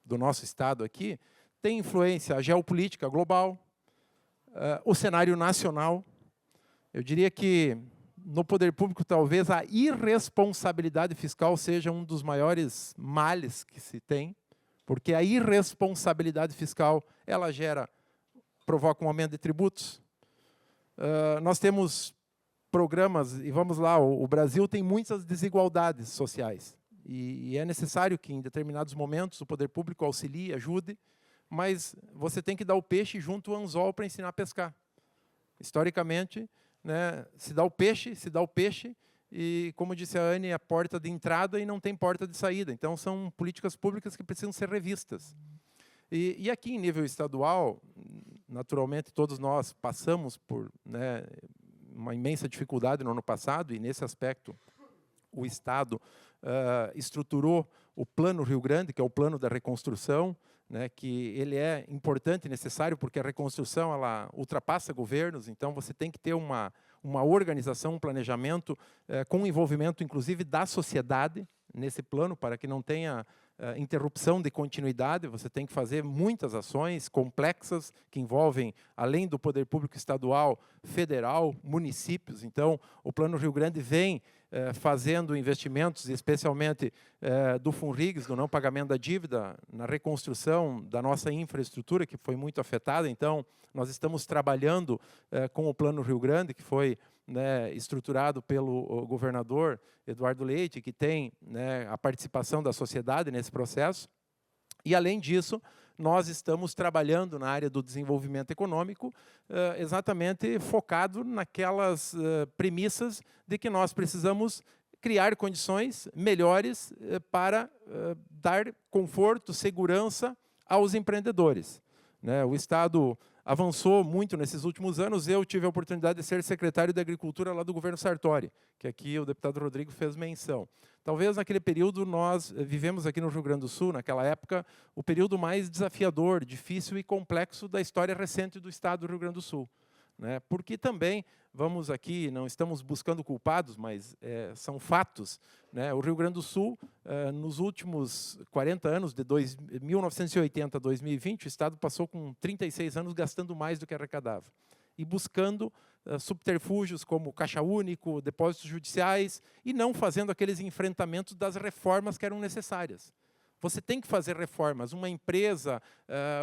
do nosso Estado aqui tem influência a geopolítica global, o cenário nacional. Eu diria que, no poder público, talvez a irresponsabilidade fiscal seja um dos maiores males que se tem, porque a irresponsabilidade fiscal, ela provoca um aumento de tributos. Nós temos programas, e vamos lá, o Brasil tem muitas desigualdades sociais, e é necessário que, em determinados momentos, o poder público auxilie, ajude, mas você tem que dar o peixe junto ao anzol para ensinar a pescar. Historicamente, né, se dá o peixe, e, como disse a Anne, a porta de entrada e não tem porta de saída. Então, são políticas públicas que precisam ser revistas. E aqui, em nível estadual, naturalmente, todos nós passamos por, né, uma imensa dificuldade no ano passado, e, nesse aspecto, o Estado estruturou o Plano Rio Grande, que é o plano da reconstrução, né, que ele é importante e necessário porque a reconstrução ela ultrapassa governos, então você tem que ter uma organização, um planejamento com envolvimento, inclusive, da sociedade nesse plano, para que não tenha interrupção de continuidade. Você tem que fazer muitas ações complexas que envolvem, além do poder público estadual, federal, municípios. Então, o Plano Rio Grande vem fazendo investimentos, especialmente do FUNRIGS, do não pagamento da dívida, na reconstrução da nossa infraestrutura, que foi muito afetada. Então, nós estamos trabalhando com o Plano Rio Grande, que foi, né, estruturado pelo governador Eduardo Leite, que tem, né, a participação da sociedade nesse processo. E, além disso, nós estamos trabalhando na área do desenvolvimento econômico, exatamente focado naquelas premissas de que nós precisamos criar condições melhores para dar conforto, segurança aos empreendedores, né? O Estado avançou muito nesses últimos anos. Eu tive a oportunidade de ser secretário de Agricultura lá do governo Sartori, que aqui o deputado Rodrigo fez menção. Talvez naquele período nós vivemos aqui no Rio Grande do Sul, naquela época, o período mais desafiador, difícil e complexo da história recente do Estado do Rio Grande do Sul, né? Porque também, vamos aqui, não estamos buscando culpados, mas são fatos, né? O Rio Grande do Sul, nos últimos 40 anos, de 1980 a 2020, o Estado passou com 36 anos gastando mais do que arrecadava e buscando subterfúgios como caixa único, depósitos judiciais, e não fazendo aqueles enfrentamentos das reformas que eram necessárias. Você tem que fazer reformas. Uma empresa,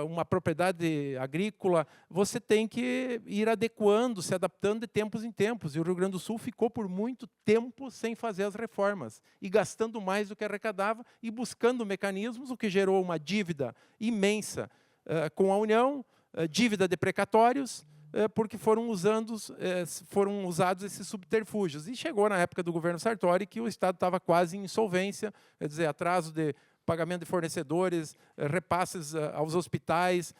uma propriedade agrícola, você tem que ir adequando, se adaptando de tempos em tempos. E o Rio Grande do Sul ficou por muito tempo sem fazer as reformas, e gastando mais do que arrecadava, e buscando mecanismos, o que gerou uma dívida imensa com a União, dívida de precatórios, porque foram usados esses subterfúgios. E chegou na época do governo Sartori que o Estado estava quase em insolvência, quer dizer, atraso de pagamento de fornecedores, repasses aos hospitais,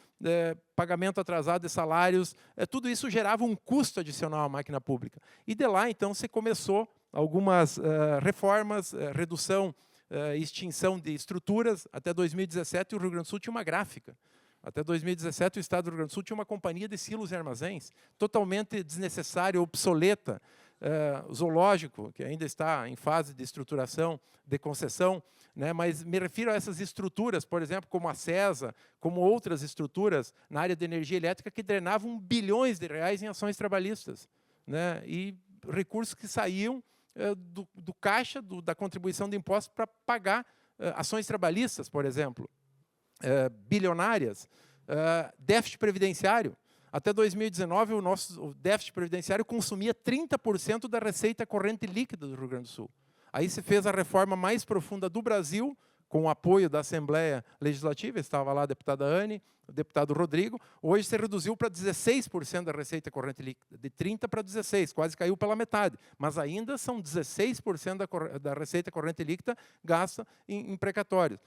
pagamento atrasado de salários, tudo isso gerava um custo adicional à máquina pública. E de lá, então, se começou algumas reformas, redução e extinção de estruturas. Até 2017, o Rio Grande do Sul tinha uma gráfica. Até 2017, o Estado do Rio Grande do Sul tinha uma companhia de silos e armazéns, totalmente desnecessária, obsoleta, zoológico, que ainda está em fase de estruturação, de concessão, né? Mas me refiro a essas estruturas, por exemplo, como a CESA, como outras estruturas na área de energia elétrica que drenavam bilhões de reais em ações trabalhistas, né? E recursos que saíam do caixa, da contribuição de impostos para pagar ações trabalhistas, por exemplo. Bilionárias, déficit previdenciário. Até 2019, o déficit previdenciário consumia 30% da receita corrente líquida do Rio Grande do Sul. Aí se fez a reforma mais profunda do Brasil, com o apoio da Assembleia Legislativa, estava lá a deputada Anne, o deputado Rodrigo. Hoje se reduziu para 16% da receita corrente líquida, de 30% para 16%, quase caiu pela metade. Mas ainda são 16% da receita corrente líquida gasta em precatórios.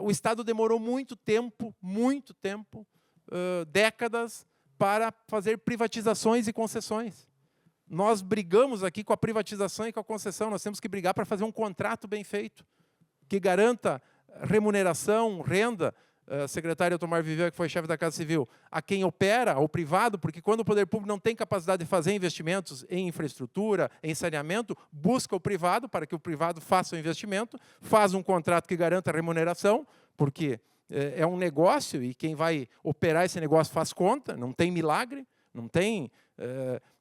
O Estado demorou muito tempo, décadas, para fazer privatizações e concessões. Nós brigamos aqui com a privatização e com a concessão, nós temos que brigar para fazer um contrato bem feito, que garanta remuneração, renda secretário Otomar Viveu, que foi chefe da Casa Civil, a quem opera, ao privado, porque quando o poder público não tem capacidade de fazer investimentos em infraestrutura, em saneamento, busca o privado para que o privado faça o investimento, faz um contrato que garanta a remuneração, porque é um negócio e quem vai operar esse negócio faz conta, não tem milagre, não tem...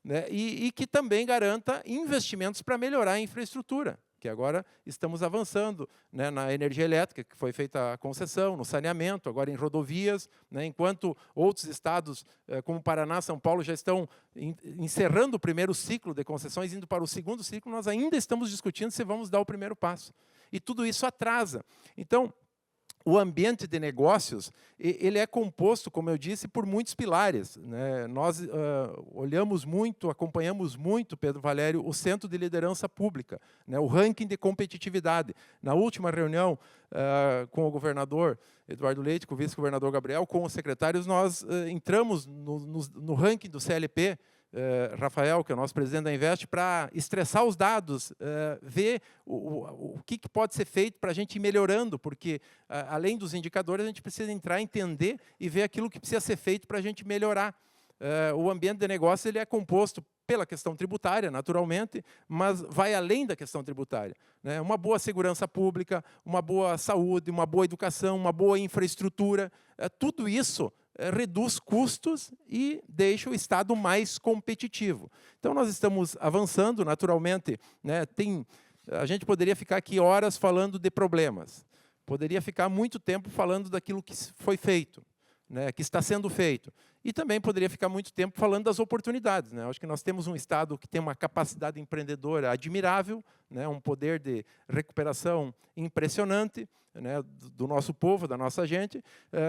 né, e que também garanta investimentos para melhorar a infraestrutura, que agora estamos avançando, né, na energia elétrica, que foi feita a concessão, no saneamento, agora em rodovias, né, enquanto outros estados, como Paraná, São Paulo, já estão encerrando o primeiro ciclo de concessões, indo para o segundo ciclo, nós ainda estamos discutindo se vamos dar o primeiro passo. E tudo isso atrasa. Então, o ambiente de negócios, ele é composto, como eu disse, por muitos pilares, né? Nós olhamos muito, acompanhamos muito, Pedro Valério, o Centro de Liderança Pública, né? O ranking de competitividade. Na última reunião com o governador Eduardo Leite, com o vice-governador Gabriel, com os secretários, nós entramos no ranking do CLP, Rafael, que é o nosso presidente da Invest, para estressar os dados, ver o que pode ser feito para a gente ir melhorando, porque, além dos indicadores, a gente precisa entrar, entender e ver aquilo que precisa ser feito para a gente melhorar. O ambiente de negócio ele é composto pela questão tributária, naturalmente, mas vai além da questão tributária, né? Uma boa segurança pública, uma boa saúde, uma boa educação, uma boa infraestrutura, tudo isso reduz custos e deixa o Estado mais competitivo. Então, nós estamos avançando, naturalmente, né, a gente poderia ficar aqui horas falando de problemas, poderia ficar muito tempo falando daquilo que foi feito, né, que está sendo feito, e também poderia ficar muito tempo falando das oportunidades, né? Acho que nós temos um Estado que tem uma capacidade empreendedora admirável, né, um poder de recuperação impressionante, né, do nosso povo, da nossa gente.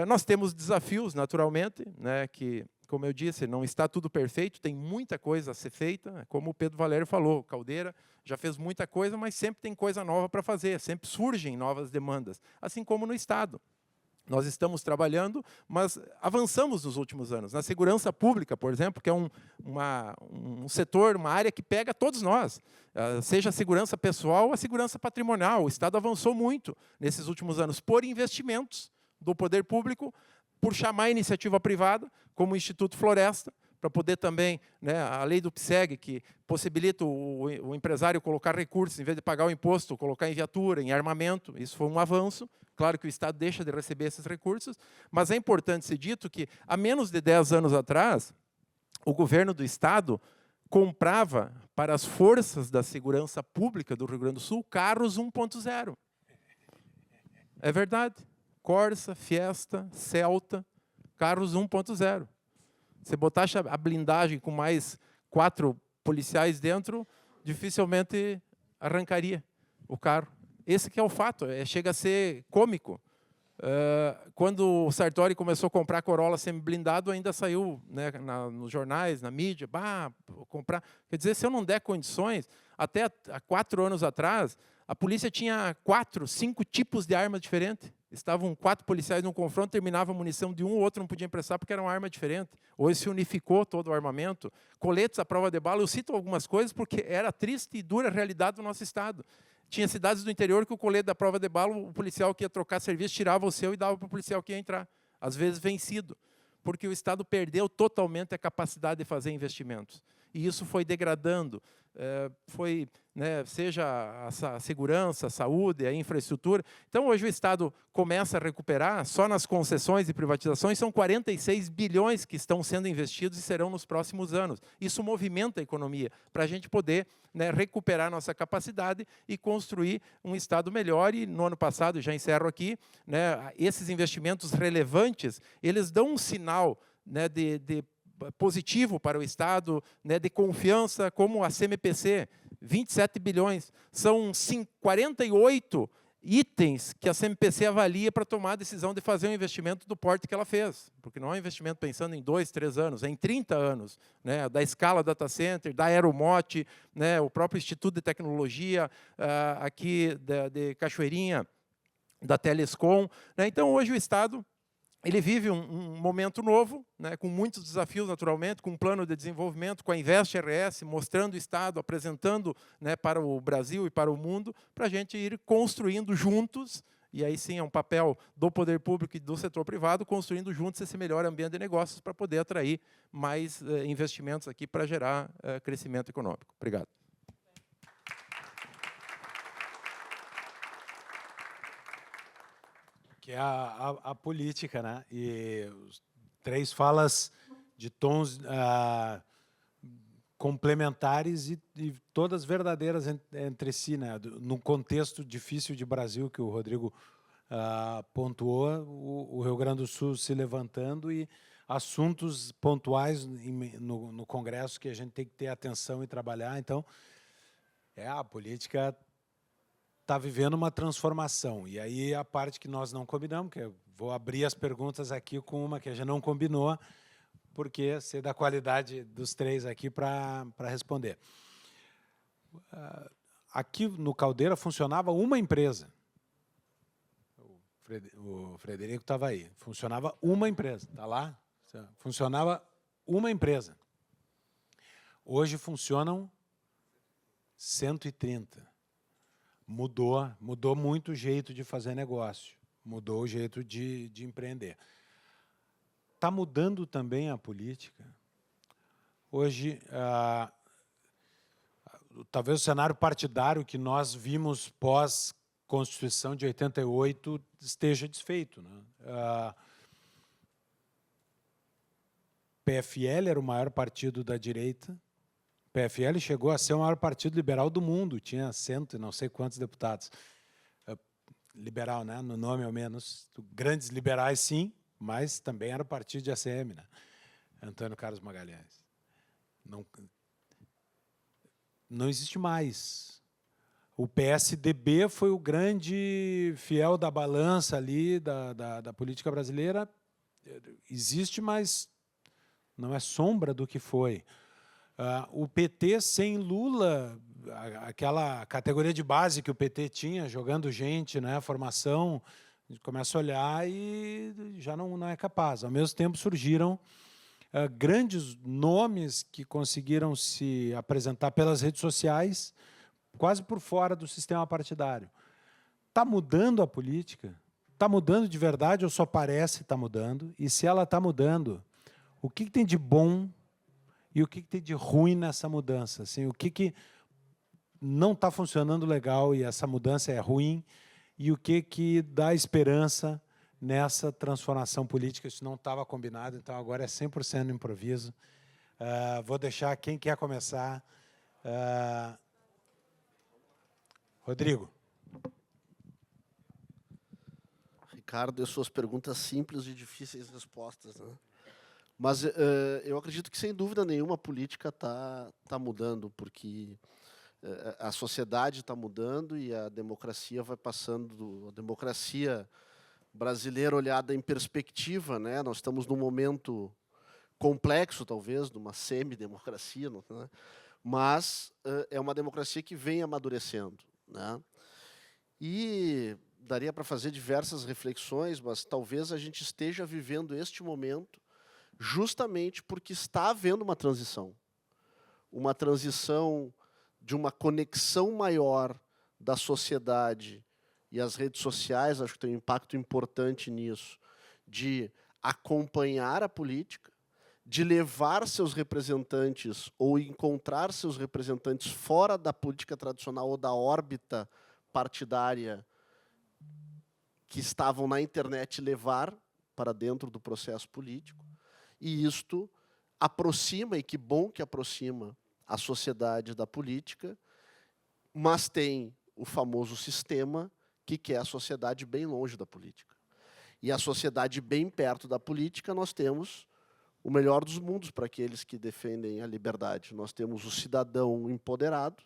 Nós temos desafios, naturalmente, né, que, como eu disse, não está tudo perfeito, tem muita coisa a ser feita, como o Pedro Valério falou, Caldeira já fez muita coisa, mas sempre tem coisa nova para fazer, sempre surgem novas demandas, assim como no Estado. Nós estamos trabalhando, mas avançamos nos últimos anos. Na segurança pública, por exemplo, que é um setor, uma área que pega todos nós, seja a segurança pessoal ou a segurança patrimonial. O Estado avançou muito nesses últimos anos por investimentos do poder público, por chamar a iniciativa privada, como o Instituto Floresta, para poder também, né, a lei do PSEG, que possibilita o empresário colocar recursos, em vez de pagar o imposto, colocar em viatura, em armamento. Isso foi um avanço. Claro que o Estado deixa de receber esses recursos, mas é importante ser dito que, há menos de 10 anos atrás, o governo do Estado comprava para as forças da segurança pública do Rio Grande do Sul carros 1.0. É verdade. Corsa, Fiesta, Celta, carros 1.0. Você botasse a blindagem com mais 4 policiais dentro, dificilmente arrancaria o carro. Esse que é o fato, chega a ser cômico. Quando o Sartori começou a comprar Corolla semi-blindado, ainda saiu, né, nos jornais, na mídia, comprar. Quer dizer, se eu não der condições, até há 4 anos atrás, a polícia tinha 4, 5 tipos de armas diferentes. Estavam 4 policiais num confronto, terminava a munição de um, o outro não podia emprestar porque era uma arma diferente. Hoje se unificou todo o armamento. Coletes à prova de bala, eu cito algumas coisas porque era triste e dura a realidade do nosso Estado. Tinha cidades do interior que o colete da prova de bala, o policial que ia trocar serviço, tirava o seu e dava para o policial que ia entrar. Às vezes vencido, porque o Estado perdeu totalmente a capacidade de fazer investimentos. E isso foi degradando, né, seja a segurança, a saúde, a infraestrutura. Então, hoje o Estado começa a recuperar, só nas concessões e privatizações, são 46 bilhões que estão sendo investidos e serão nos próximos anos. Isso movimenta a economia, para a gente poder, né, recuperar nossa capacidade e construir um Estado melhor. E no ano passado, já encerro aqui, né, esses investimentos relevantes, eles dão um sinal, né, de positivo para o Estado, né, de confiança, como a CMPC, 27 bilhões. São 48 itens que a CMPC avalia para tomar a decisão de fazer um investimento do porte que ela fez. Porque não é um investimento pensando em 2, 3 anos, é em 30 anos. Né, da Scala Data Center, da Aeromote, né, o próprio Instituto de Tecnologia, aqui de Cachoeirinha, da Telescom. Né. Então, hoje o Estado ele vive um momento novo, né, com muitos desafios, naturalmente, com um plano de desenvolvimento, com a Invest RS, mostrando o Estado, apresentando, né, para o Brasil e para o mundo, para a gente ir construindo juntos e aí sim é um papel do poder público e do setor privado construindo juntos esse melhor ambiente de negócios para poder atrair mais investimentos aqui para gerar crescimento econômico. Obrigado. Que é a política, né? E os 3 falas de tons complementares e todas verdadeiras entre si, né? No contexto difícil de Brasil que o Rodrigo pontuou, o Rio Grande do Sul se levantando e assuntos pontuais no Congresso que a gente tem que ter atenção e trabalhar. Então, a política está vivendo uma transformação. E aí a parte que nós não combinamos, que eu vou abrir as perguntas aqui com uma que a gente não combinou, porque sei da qualidade dos 3 aqui para responder. Aqui no Caldeira funcionava uma empresa. O Frederico estava aí. Funcionava uma empresa. Está lá? Funcionava uma empresa. Hoje funcionam 130. Mudou muito o jeito de fazer negócio, mudou o jeito de empreender. Está mudando também a política. Hoje, talvez o cenário partidário que nós vimos pós-Constituição de 88 esteja desfeito, né? PFL era o maior partido da direita. PFL chegou a ser o maior partido liberal do mundo, tinha 100 e não sei quantos deputados. Liberal, né? No nome ao menos. Grandes liberais, sim, mas também era o partido de ACM, né? Antônio Carlos Magalhães. Não existe mais. O PSDB foi o grande fiel da balança ali da política brasileira. Existe, mas não é sombra do que foi. O PT sem Lula, aquela categoria de base que o PT tinha, jogando gente, né, formação, a gente começa a olhar e já não é capaz. Ao mesmo tempo surgiram grandes nomes que conseguiram se apresentar pelas redes sociais, quase por fora do sistema partidário. Está mudando a política? Está mudando de verdade ou só parece estar mudando? E se ela está mudando, o que tem de bom e o que tem de ruim nessa mudança? Assim, o que não está funcionando legal e essa mudança é ruim? E o que dá esperança nessa transformação política? Isso não estava combinado, então agora é 100% improviso. Vou deixar quem quer começar. Rodrigo. Ricardo, as suas perguntas simples e difíceis respostas, né? Mas eu acredito que, sem dúvida nenhuma, a política tá mudando, porque a sociedade está mudando e a democracia vai passando. A democracia brasileira olhada em perspectiva, né? Nós estamos num momento complexo, talvez, de uma semi-democracia, né? Mas é uma democracia que vem amadurecendo, né? E daria para fazer diversas reflexões, mas talvez a gente esteja vivendo este momento justamente porque está havendo uma transição de uma conexão maior da sociedade, e as redes sociais, acho que tem um impacto importante nisso, de acompanhar a política, de levar seus representantes ou encontrar seus representantes fora da política tradicional ou da órbita partidária que estavam na internet, levar para dentro do processo político. E isto aproxima, e que bom que aproxima, a sociedade da política, mas tem o famoso sistema que quer a sociedade bem longe da política. E a sociedade bem perto da política, nós temos o melhor dos mundos para aqueles que defendem a liberdade. Nós temos o cidadão empoderado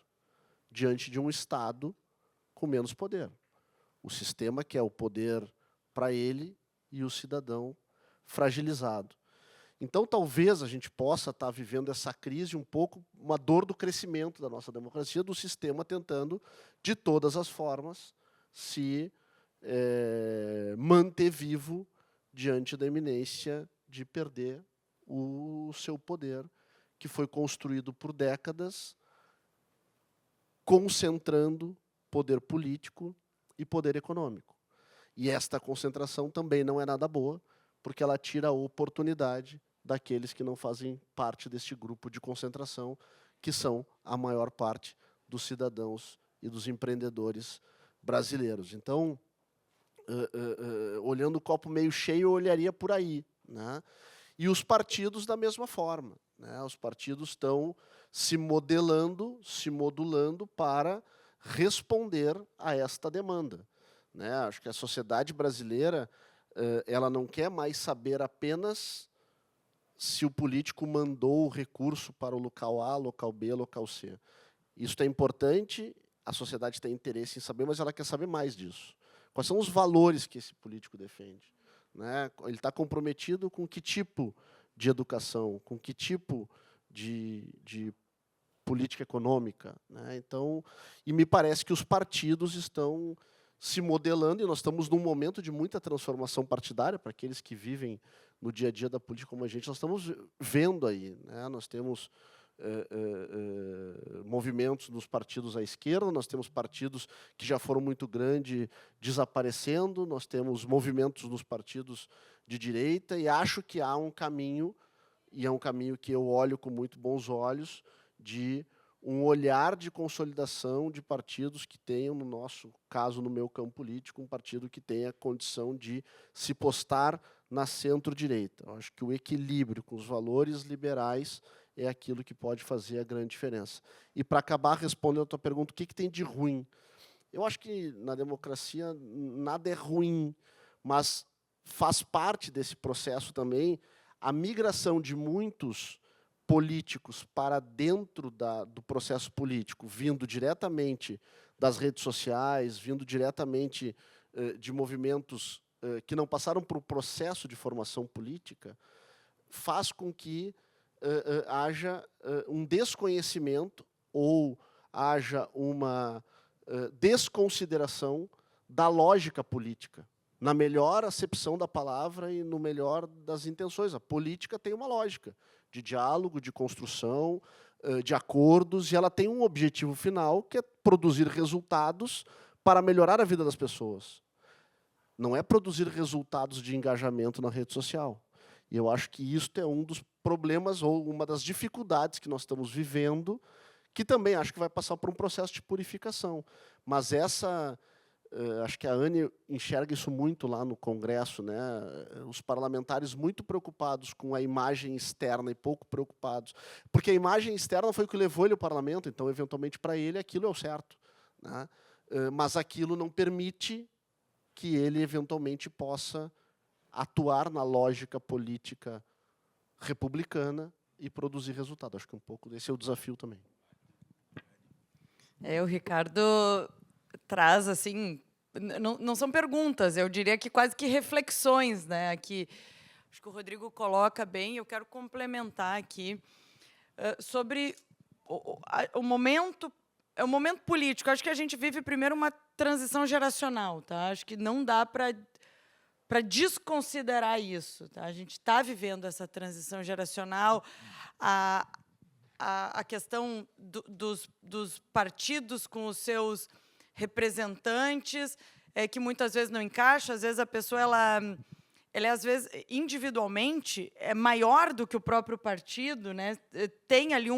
diante de um Estado com menos poder. O sistema quer o poder para ele e o cidadão fragilizado. Então, talvez a gente possa estar vivendo essa crise um pouco, uma dor do crescimento da nossa democracia, do sistema tentando, de todas as formas, se manter vivo diante da iminência de perder o seu poder, que foi construído por décadas, concentrando poder político e poder econômico. E esta concentração também não é nada boa, porque ela tira a oportunidade daqueles que não fazem parte deste grupo de concentração, que são a maior parte dos cidadãos e dos empreendedores brasileiros. Então, olhando o copo meio cheio, eu olharia por aí, né? E os partidos da mesma forma, né? Os partidos estão se modelando, se modulando para responder a esta demanda, né? Acho que a sociedade brasileira ela não quer mais saber apenas se o político mandou o recurso para o local A, local B, local C. Isso é importante, a sociedade tem interesse em saber, mas ela quer saber mais disso. Quais são os valores que esse político defende, né? Ele está comprometido com que tipo de educação, com que tipo de política econômica, né? Então, e me parece que os partidos estão se modelando, e nós estamos num momento de muita transformação partidária, para aqueles que vivem no dia a dia da política como a gente, nós estamos vendo aí, né? Nós temos movimentos nos partidos à esquerda, nós temos partidos que já foram muito grandes desaparecendo, nós temos movimentos nos partidos de direita, e acho que há um caminho, e é um caminho que eu olho com muito bons olhos, de um olhar de consolidação de partidos que tenham, no nosso caso, no meu campo político, um partido que tenha condição de se postar na centro-direita. Eu acho que o equilíbrio com os valores liberais é aquilo que pode fazer a grande diferença. E, para acabar respondendo a tua pergunta, o que tem de ruim? Eu acho que, na democracia, nada é ruim, mas faz parte desse processo também a migração de muitos políticos para dentro do processo político, vindo diretamente das redes sociais, vindo diretamente de movimentos que não passaram por um processo de formação política, faz com que haja um desconhecimento ou haja uma desconsideração da lógica política, na melhor acepção da palavra e no melhor das intenções. A política tem uma lógica de diálogo, de construção, de acordos, e ela tem um objetivo final, que é produzir resultados para melhorar a vida das pessoas. Não é produzir resultados de engajamento na rede social. E eu acho que isso é um dos problemas ou uma das dificuldades que nós estamos vivendo, que também acho que vai passar por um processo de purificação. Mas acho que a Anne enxerga isso muito lá no Congresso, né? Os parlamentares muito preocupados com a imagem externa e pouco preocupados. Porque a imagem externa foi o que levou ele ao parlamento, então, eventualmente, para ele, aquilo é o certo, né? Mas aquilo não permite que ele, eventualmente, possa atuar na lógica política republicana e produzir resultado. Acho que um pouco desse é o desafio também. O Ricardo traz, assim, não são perguntas, eu diria que quase que reflexões, né? Aqui, acho que o Rodrigo coloca bem, eu quero complementar aqui sobre o momento político. Acho que a gente vive primeiro uma transição geracional, tá? Acho que não dá para desconsiderar isso, tá? A gente está vivendo essa transição geracional, a questão dos partidos com os seus representantes, que muitas vezes não encaixa, às vezes a pessoa, ela às vezes, individualmente, é maior do que o próprio partido, né? Tem ali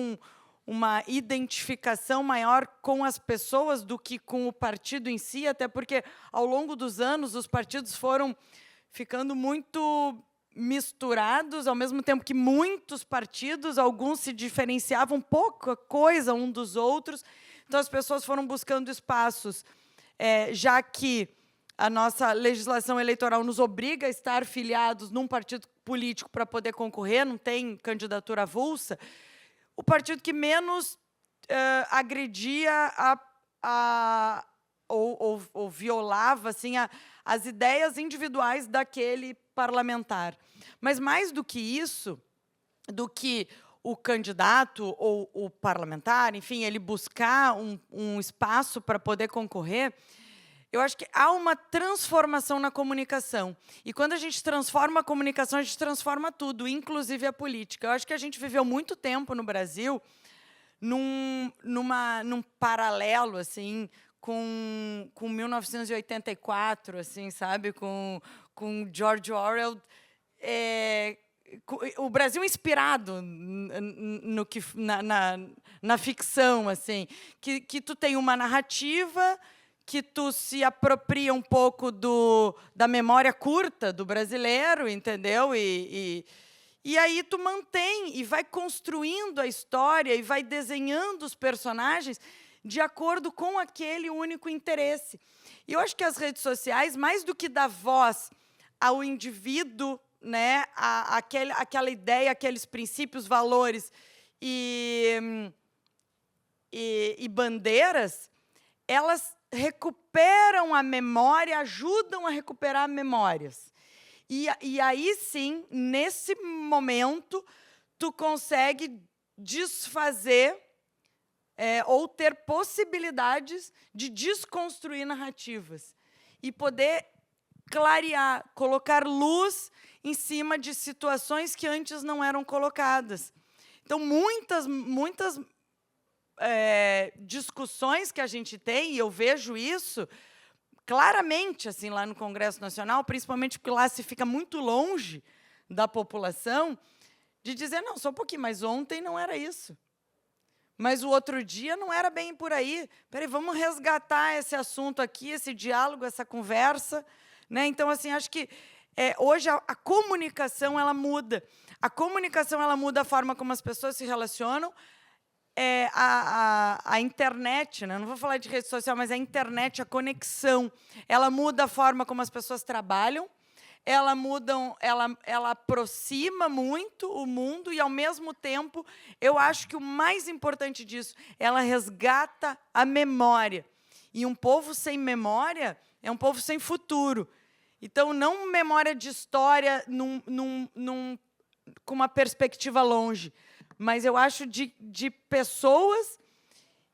uma identificação maior com as pessoas do que com o partido em si, até porque, ao longo dos anos, os partidos foram ficando muito misturados, ao mesmo tempo que muitos partidos, alguns se diferenciavam pouca coisa um dos outros, então as pessoas foram buscando espaços, já que a nossa legislação eleitoral nos obriga a estar filiados num partido político para poder concorrer, não tem candidatura avulsa, o partido que menos agredia ou violava assim, as ideias individuais daquele parlamentar. Mas, mais do que isso, do que o candidato ou o parlamentar, enfim, ele buscar um espaço para poder concorrer, eu acho que há uma transformação na comunicação. E, quando a gente transforma a comunicação, a gente transforma tudo, inclusive a política. Eu acho que a gente viveu muito tempo no Brasil num paralelo assim, com 1984, assim, sabe? Com George Orwell. O Brasil inspirado no que, na ficção, assim. Que tu tem uma narrativa, que tu se apropria um pouco da memória curta do brasileiro, entendeu? E aí tu mantém e vai construindo a história e vai desenhando os personagens de acordo com aquele único interesse. E eu acho que as redes sociais, mais do que dar voz ao indivíduo, né, aquela ideia, aqueles princípios, valores e bandeiras, elas recuperam a memória, ajudam a recuperar memórias. E aí, sim, nesse momento, tu consegue desfazer ou ter possibilidades de desconstruir narrativas e poder clarear, colocar luz em cima de situações que antes não eram colocadas. Então, muitas discussões que a gente tem, e eu vejo isso claramente assim lá no Congresso Nacional, principalmente porque lá se fica muito longe da população, de dizer, não, só um pouquinho, mas ontem não era isso. Mas o outro dia não era bem por aí. Peraí, vamos resgatar esse assunto aqui, esse diálogo, essa conversa. Né? Então, assim, acho que hoje a comunicação ela muda. A comunicação ela muda a forma como as pessoas se relacionam. A internet, né? Não vou falar de rede social, mas a internet, a conexão, ela muda a forma como as pessoas trabalham, ela aproxima muito o mundo e, ao mesmo tempo, eu acho que o mais importante disso, ela resgata a memória. E um povo sem memória é um povo sem futuro. Então, não memória de história com uma perspectiva longe, mas eu acho de pessoas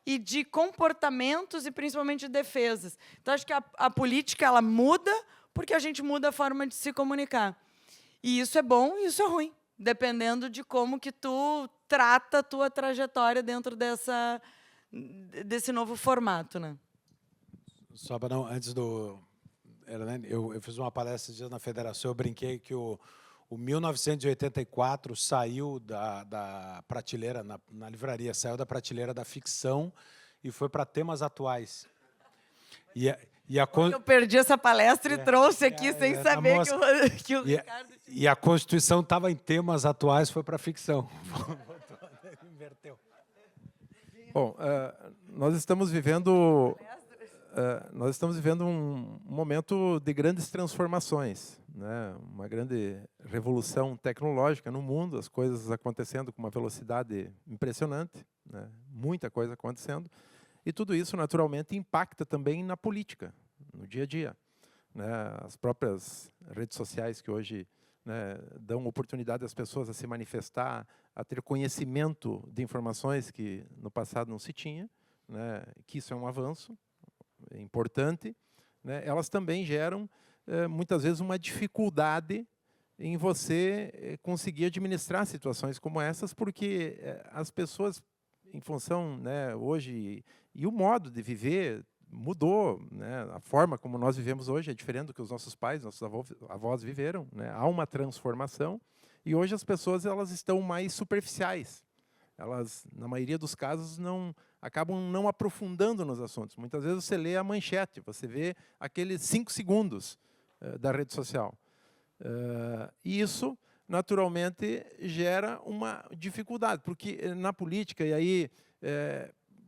e de comportamentos e, principalmente, de defesas. Então, acho que a política ela muda porque a gente muda a forma de se comunicar. E isso é bom e isso é ruim, dependendo de como que tu trata a tua trajetória dentro desse novo formato. Né? Só para não, antes do... Eu fiz uma palestra esses dias na Federação, eu brinquei que o 1984 saiu da prateleira, na livraria, saiu da prateleira da ficção e foi para temas atuais. Eu perdi essa palestra e trouxe aqui sem saber que o Ricardo... E a Constituição estava em temas atuais, foi para a ficção. Inverteu. Bom, nós estamos vivendo um momento de grandes transformações, né? Uma grande revolução tecnológica no mundo, as coisas acontecendo com uma velocidade impressionante, né? Muita coisa acontecendo, e tudo isso, naturalmente, impacta também na política, no dia a dia. Né? As próprias redes sociais que hoje, né, dão oportunidade às pessoas a se manifestar, a ter conhecimento de informações que no passado não se tinha, né? Que isso é um avanço importante, né? Elas também geram, muitas vezes, uma dificuldade em você conseguir administrar situações como essas, porque as pessoas, em função, né, hoje, e o modo de viver mudou, né? A forma como nós vivemos hoje é diferente do que os nossos pais, nossos avós viveram, né? Há uma transformação, e hoje as pessoas elas estão mais superficiais. Elas, na maioria dos casos, acabam não aprofundando nos assuntos. Muitas vezes você lê a manchete, você vê aqueles 5 segundos da rede social. E isso, naturalmente, gera uma dificuldade, porque na política, e aí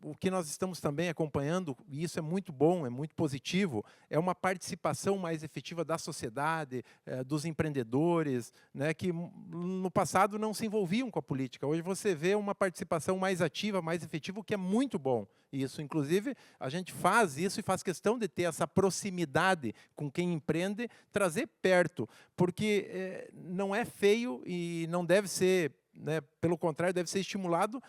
o que nós estamos também acompanhando, e isso é muito bom, é muito positivo, é uma participação mais efetiva da sociedade, dos empreendedores, né, que no passado não se envolviam com a política. Hoje você vê uma participação mais ativa, mais efetiva, o que é muito bom. E isso, inclusive, a gente faz isso e faz questão de ter essa proximidade com quem empreende, trazer perto, porque não é feio e não deve ser, né, pelo contrário, deve ser estimulado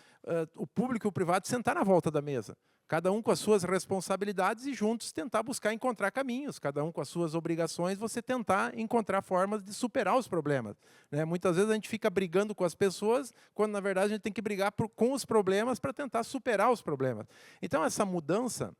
o público e o privado sentar na volta da mesa. Cada um com as suas responsabilidades e juntos tentar buscar encontrar caminhos. Cada um com as suas obrigações, você tentar encontrar formas de superar os problemas. Né? Muitas vezes a gente fica brigando com as pessoas, quando na verdade a gente tem que brigar com os problemas para tentar superar os problemas. Então essa mudança,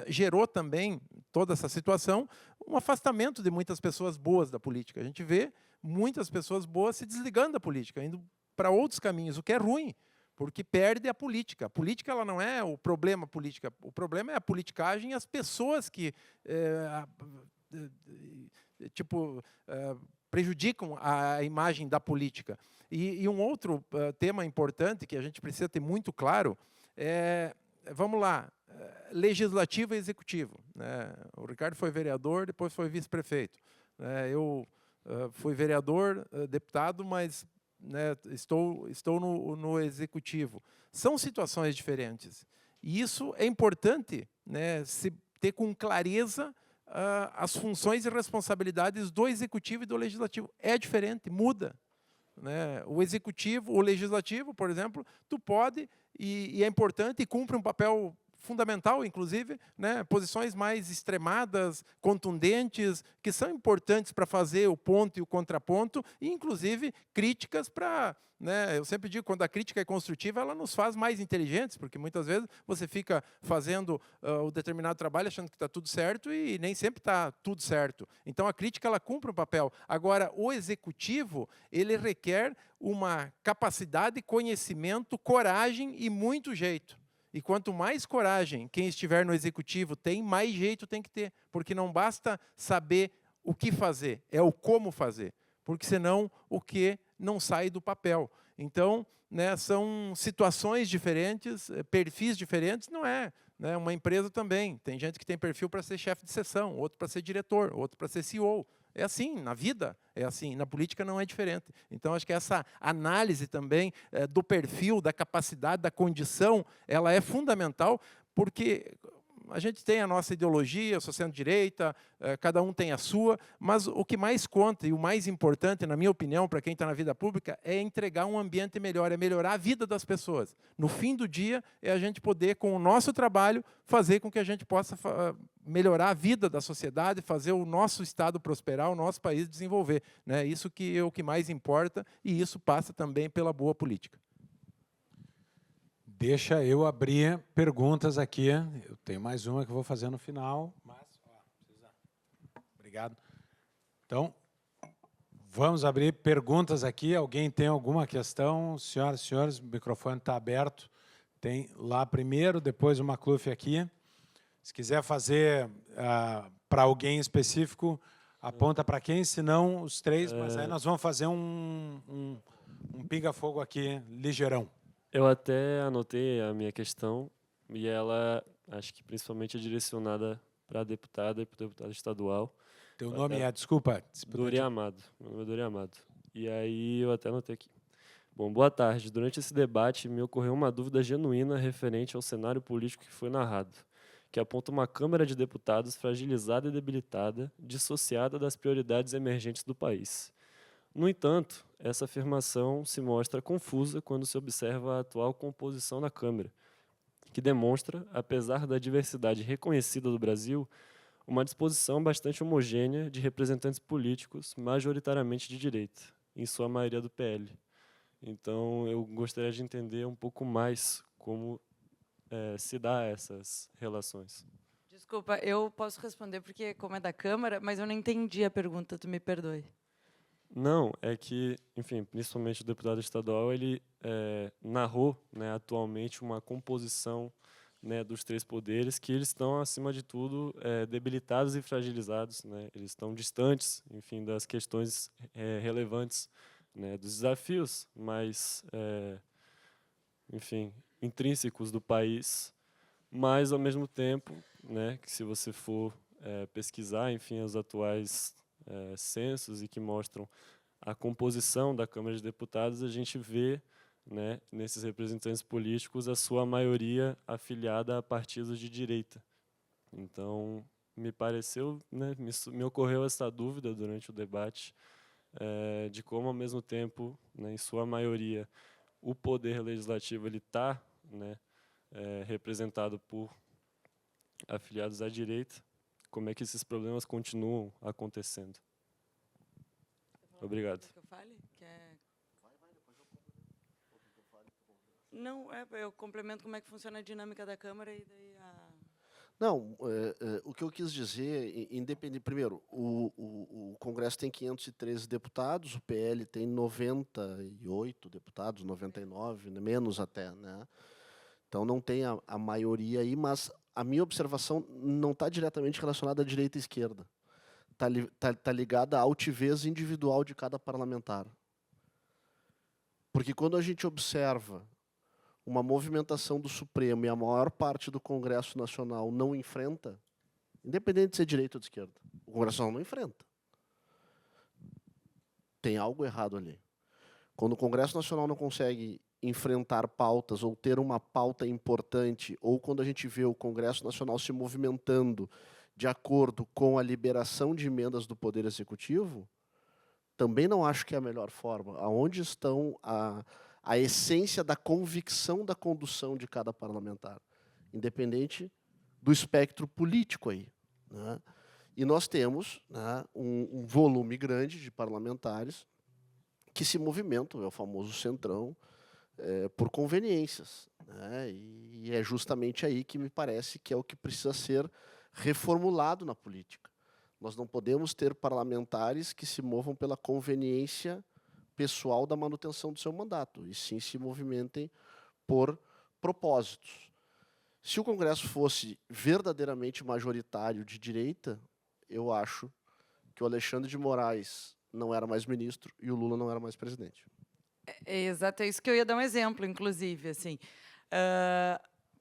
gerou também, toda essa situação, um afastamento de muitas pessoas boas da política. A gente vê muitas pessoas boas se desligando da política, indo para outros caminhos, o que é ruim, porque perde a política. A política ela não é o problema política, o problema é a politicagem e as pessoas que prejudicam a imagem da política. E um outro tema importante que a gente precisa ter muito claro é, vamos lá, legislativo e executivo. Né? O Ricardo foi vereador, depois foi vice-prefeito. Eu fui vereador, deputado, mas né, estou no executivo. São situações diferentes. E isso é importante, né, se ter com clareza as funções e responsabilidades do executivo e do legislativo. É diferente, muda. Né? O executivo, o legislativo, por exemplo, tu pode, e é importante, e cumpre um papel fundamental, inclusive, né, posições mais extremadas, contundentes, que são importantes para fazer o ponto e o contraponto, e, inclusive, críticas para... Né, eu sempre digo, quando a crítica é construtiva, ela nos faz mais inteligentes, porque muitas vezes você fica fazendo o determinado trabalho achando que está tudo certo e nem sempre está tudo certo. Então, a crítica ela cumpre um papel. Agora, o executivo, ele requer uma capacidade, conhecimento, coragem e muito jeito. E quanto mais coragem quem estiver no executivo tem, mais jeito tem que ter. Porque não basta saber o que fazer, é o como fazer. Porque senão o que não sai do papel. Então, né, são situações diferentes, perfis diferentes, não é. Né, uma empresa também. Tem gente que tem perfil para ser chefe de seção, outro para ser diretor, outro para ser CEO. É assim, na vida é assim, na política não é diferente. Então, acho que essa análise também do perfil, da capacidade, da condição, ela é fundamental, porque a gente tem a nossa ideologia, eu sou centro-direita, cada um tem a sua, mas o que mais conta e o mais importante, na minha opinião, para quem está na vida pública, é entregar um ambiente melhor, é melhorar a vida das pessoas. No fim do dia, é a gente poder, com o nosso trabalho, fazer com que a gente possa melhorar a vida da sociedade, fazer o nosso Estado prosperar, o nosso país desenvolver. Né? Isso que é o que mais importa, e isso passa também pela boa política. Deixa eu abrir perguntas aqui. Eu tenho mais uma que eu vou fazer no final. Mas, obrigado. Então, vamos abrir perguntas aqui. Alguém tem alguma questão? Senhoras e senhores, o microfone está aberto. Tem lá primeiro, depois o Macluf aqui. Se quiser fazer para alguém específico, aponta para quem, se não os três, mas aí nós vamos fazer um pinga-fogo aqui, ligeirão. Eu até anotei a minha questão e ela, acho que principalmente é direcionada para a deputada e para o deputado estadual. Teu nome é, desculpa. Dori Amado. Meu nome é Dori Amado. E aí eu até anotei aqui. Bom, boa tarde. Durante esse debate me ocorreu uma dúvida genuína referente ao cenário político que foi narrado, que aponta uma Câmara de Deputados fragilizada e debilitada, dissociada das prioridades emergentes do país. No entanto, essa afirmação se mostra confusa quando se observa a atual composição da Câmara, que demonstra, apesar da diversidade reconhecida do Brasil, uma disposição bastante homogênea de representantes políticos, majoritariamente de direita, em sua maioria do PL. Então, eu gostaria de entender um pouco mais como se dá essas relações. Desculpa, eu posso responder porque, como é da Câmara, mas eu não entendi a pergunta, tu me perdoe. Não, é que, enfim, principalmente o deputado estadual, ele narrou, né, atualmente uma composição, né, dos três poderes que eles estão, acima de tudo, debilitados e fragilizados, né, eles estão distantes, enfim, das questões relevantes, né, dos desafios mais, enfim, intrínsecos do país, mas, ao mesmo tempo, né, que se você for pesquisar, enfim, os atuais censos e que mostram a composição da Câmara de Deputados, a gente vê, né, nesses representantes políticos a sua maioria afiliada a partidos de direita. Então, me pareceu, né, me ocorreu essa dúvida durante o debate de como, ao mesmo tempo, né, em sua maioria, o poder legislativo ele está, né, representado por afiliados à direita. Como é que esses problemas continuam acontecendo? Obrigado. Que eu fale? Não, eu complemento como é que funciona a dinâmica da Câmara e daí a... Não, o que eu quis dizer, independente. Primeiro, o Congresso tem 513 deputados, o PL tem 98 deputados, 99, né, menos até, né? Então não tem a maioria aí, mas a minha observação não está diretamente relacionada à direita e esquerda. Está ligada à altivez individual de cada parlamentar. Porque quando a gente observa uma movimentação do Supremo e a maior parte do Congresso Nacional não enfrenta, independente de ser direita ou de esquerda, o Congresso Nacional não enfrenta. Tem algo errado ali. Quando o Congresso Nacional não consegue enfrentar pautas ou ter uma pauta importante, ou quando a gente vê o Congresso Nacional se movimentando de acordo com a liberação de emendas do Poder Executivo, também não acho que é a melhor forma. Aonde estão a essência da convicção da condução de cada parlamentar, independente do espectro político aí, né? E nós temos, né, um volume grande de parlamentares que se movimentam, é o famoso centrão, por conveniências, né? E é justamente aí que me parece que é o que precisa ser reformulado na política. Nós não podemos ter parlamentares que se movam pela conveniência pessoal da manutenção do seu mandato, e sim se movimentem por propósitos. Se o Congresso fosse verdadeiramente majoritário de direita, eu acho que o Alexandre de Moraes não era mais ministro e o Lula não era mais presidente. É exato, é isso que eu ia dar um exemplo, inclusive. Assim,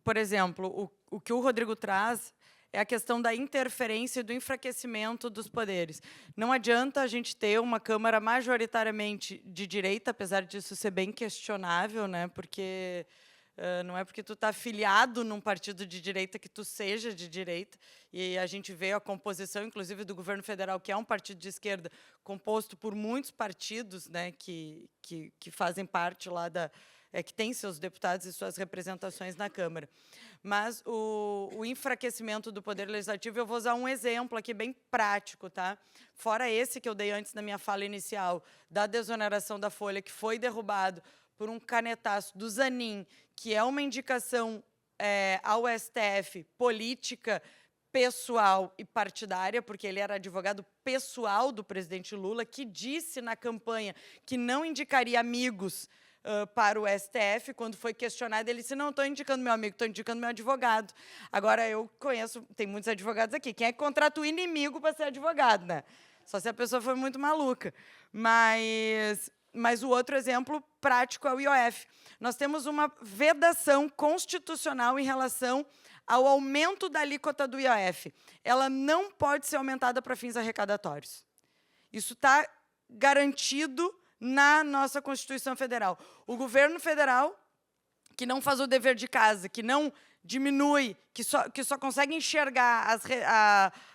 por exemplo, o que o Rodrigo traz é a questão da interferência e do enfraquecimento dos poderes. Não adianta a gente ter uma Câmara majoritariamente de direita, apesar disso ser bem questionável, né? Porque não é porque tu está afiliado num partido de direita que tu seja de direita. E a gente vê a composição, inclusive, do governo federal, que é um partido de esquerda, composto por muitos partidos, né, que fazem parte lá que tem seus deputados e suas representações na Câmara. Mas o enfraquecimento do Poder Legislativo, eu vou usar um exemplo aqui bem prático, tá? Fora esse que eu dei antes na minha fala inicial, da desoneração da Folha, que foi derrubado por um canetaço do Zanin, que é uma indicação ao STF política, pessoal e partidária, porque ele era advogado pessoal do presidente Lula, que disse na campanha que não indicaria amigos para o STF. Quando foi questionado, ele disse: não, estou indicando meu amigo, estou indicando meu advogado. Agora, eu conheço, tem muitos advogados aqui, quem é que contrata o inimigo para ser advogado, né? Só se a pessoa foi muito maluca. Mas o outro exemplo prático é o IOF. Nós temos uma vedação constitucional em relação ao aumento da alíquota do IOF. Ela não pode ser aumentada para fins arrecadatórios. Isso está garantido na nossa Constituição Federal. O governo federal, que não faz o dever de casa, que não diminui, que só consegue enxergar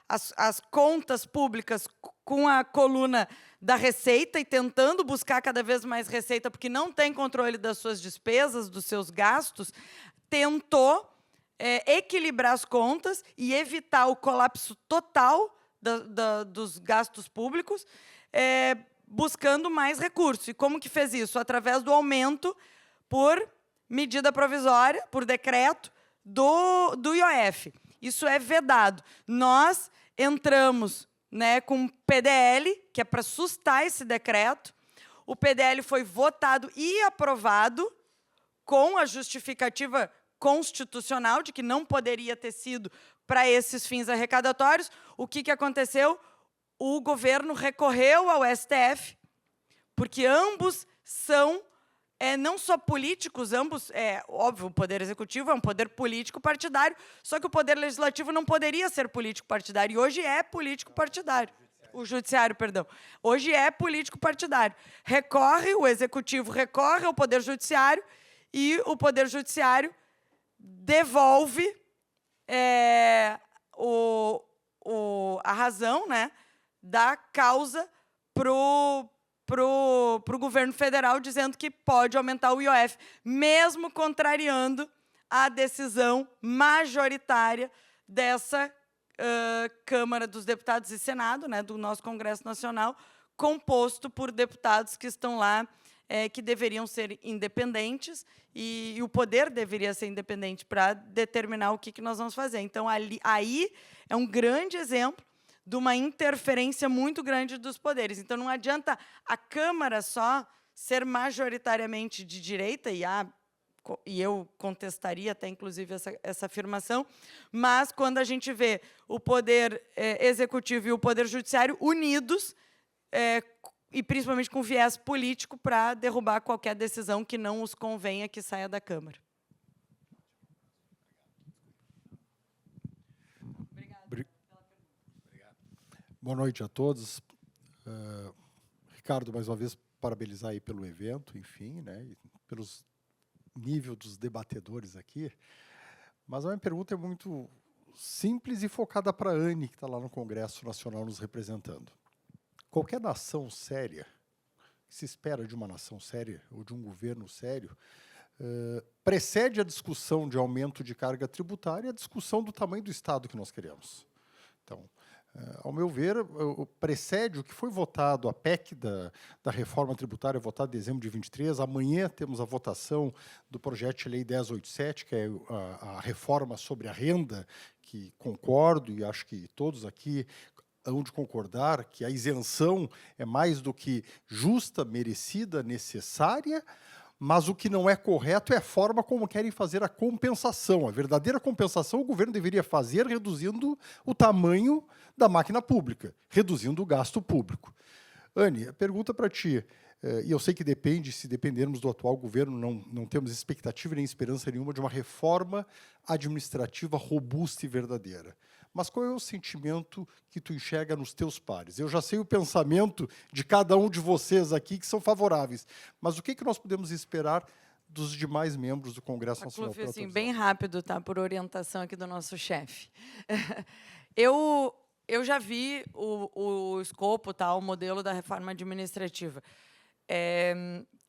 as contas públicas com a coluna da receita e tentando buscar cada vez mais receita, porque não tem controle das suas despesas, dos seus gastos, tentou equilibrar as contas e evitar o colapso total dos gastos públicos, buscando mais recursos. E como que fez isso? Através do aumento por medida provisória, por decreto, do IOF. Isso é vedado. Nós entramos, né, com um PDL, que é para sustar esse decreto. O PDL foi votado e aprovado com a justificativa constitucional de que não poderia ter sido para esses fins arrecadatórios. O que aconteceu? O governo recorreu ao STF, porque ambos são não só políticos, ambos, óbvio, o Poder Executivo é um poder político partidário, só que o Poder Legislativo não poderia ser político partidário, e hoje é político partidário. O Judiciário, perdão. Hoje é político partidário. O Executivo recorre ao Poder Judiciário, e o Poder Judiciário devolve a razão, né, da causa para o governo federal, dizendo que pode aumentar o IOF, mesmo contrariando a decisão majoritária dessa Câmara dos Deputados e Senado, né, do nosso Congresso Nacional, composto por deputados que estão lá que deveriam ser independentes e o poder deveria ser independente para determinar o que nós vamos fazer. Então, aí é um grande exemplo de uma interferência muito grande dos poderes. Então, não adianta a Câmara só ser majoritariamente de direita, e eu contestaria até, inclusive, essa afirmação, mas quando a gente vê o poder executivo e o poder judiciário unidos, e principalmente com viés político, para derrubar qualquer decisão que não os convenha que saia da Câmara. Boa noite a todos. Ricardo, mais uma vez, parabenizar aí pelo evento, enfim, né, e pelos nível dos debatedores aqui. Mas a minha pergunta é muito simples e focada para a Anne, que está lá no Congresso Nacional nos representando. Qualquer nação séria, que se espera de uma nação séria ou de um governo sério, precede a discussão de aumento de carga tributária a discussão do tamanho do Estado que nós queremos. Então, ao meu ver, precede o que foi votado, a PEC da reforma tributária, votada em dezembro de 23. Amanhã temos a votação do projeto de lei 1087, que é a reforma sobre a renda, que concordo e acho que todos aqui hão de concordar que a isenção é mais do que justa, merecida, necessária, mas o que não é correto é a forma como querem fazer a compensação. A verdadeira compensação o governo deveria fazer reduzindo o tamanho da máquina pública, reduzindo o gasto público. Anne, a pergunta para ti, e eu sei que depende, se dependermos do atual governo, não temos expectativa nem esperança nenhuma de uma reforma administrativa robusta e verdadeira. Mas qual é o sentimento que tu enxerga nos teus pares? Eu já sei o pensamento de cada um de vocês aqui, que são favoráveis, mas o que nós podemos esperar dos demais membros do Congresso Nacional? Assim, bem rápido, tá? Por orientação aqui do nosso chefe. Eu já vi o escopo, tá? O modelo da reforma administrativa,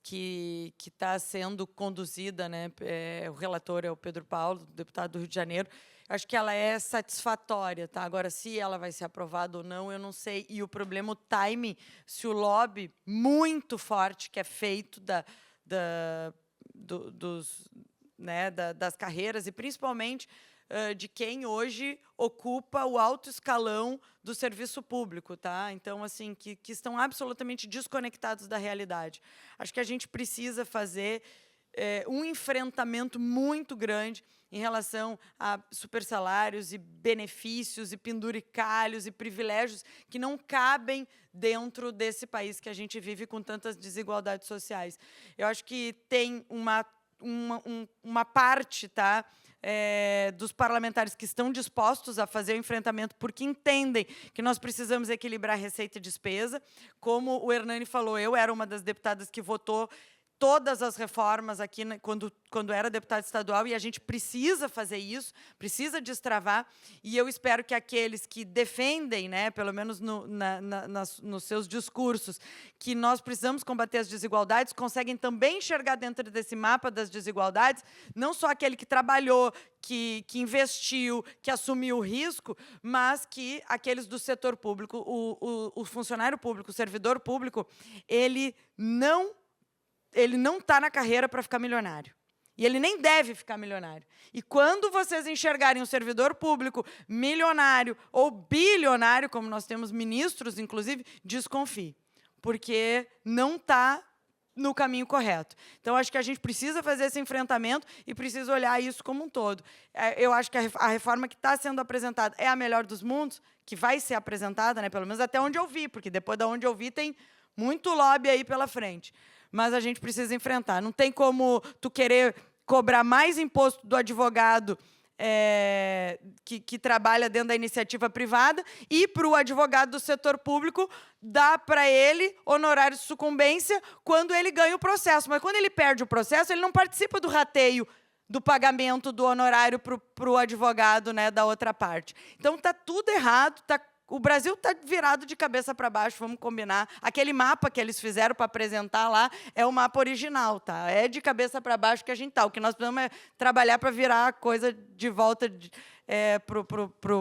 que está sendo conduzida, né? O relator é o Pedro Paulo, deputado do Rio de Janeiro. Acho que ela é satisfatória, tá? Agora, se ela vai ser aprovada ou não, eu não sei. E o problema, o timing, se o lobby muito forte que é feito das carreiras e principalmente de quem hoje ocupa o alto escalão do serviço público, tá? Então, assim, que estão absolutamente desconectados da realidade. Acho que a gente precisa fazer um enfrentamento muito grande em relação a supersalários e benefícios e penduricalhos e privilégios que não cabem dentro desse país que a gente vive com tantas desigualdades sociais. Eu acho que tem uma parte, tá, dos parlamentares que estão dispostos a fazer o enfrentamento porque entendem que nós precisamos equilibrar receita e despesa. Como o Hernani falou, eu era uma das deputadas que votou todas as reformas aqui quando era deputado estadual, e a gente precisa fazer isso, precisa destravar, e eu espero que aqueles que defendem, né, pelo menos nos seus discursos, que nós precisamos combater as desigualdades, conseguem também enxergar dentro desse mapa das desigualdades, não só aquele que trabalhou, que investiu, que assumiu o risco, mas que aqueles do setor público, o funcionário público, o servidor público, ele não está na carreira para ficar milionário. E ele nem deve ficar milionário. E quando vocês enxergarem um servidor público milionário ou bilionário, como nós temos ministros, inclusive, desconfie, porque não está no caminho correto. Então, acho que a gente precisa fazer esse enfrentamento e precisa olhar isso como um todo. Eu acho que a reforma que está sendo apresentada é a melhor dos mundos, que vai ser apresentada, né, pelo menos até onde eu vi, porque depois de onde eu vi tem muito lobby aí pela frente. Mas a gente precisa enfrentar. Não tem como tu querer cobrar mais imposto do advogado que trabalha dentro da iniciativa privada e para o advogado do setor público dar para ele honorário de sucumbência quando ele ganha o processo. Mas quando ele perde o processo, ele não participa do rateio do pagamento do honorário para o advogado, né, da outra parte. Então, está tudo errado, o Brasil está virado de cabeça para baixo, vamos combinar. Aquele mapa que eles fizeram para apresentar lá é o mapa original, tá? É de cabeça para baixo que a gente está. O que nós precisamos é trabalhar para virar a coisa de volta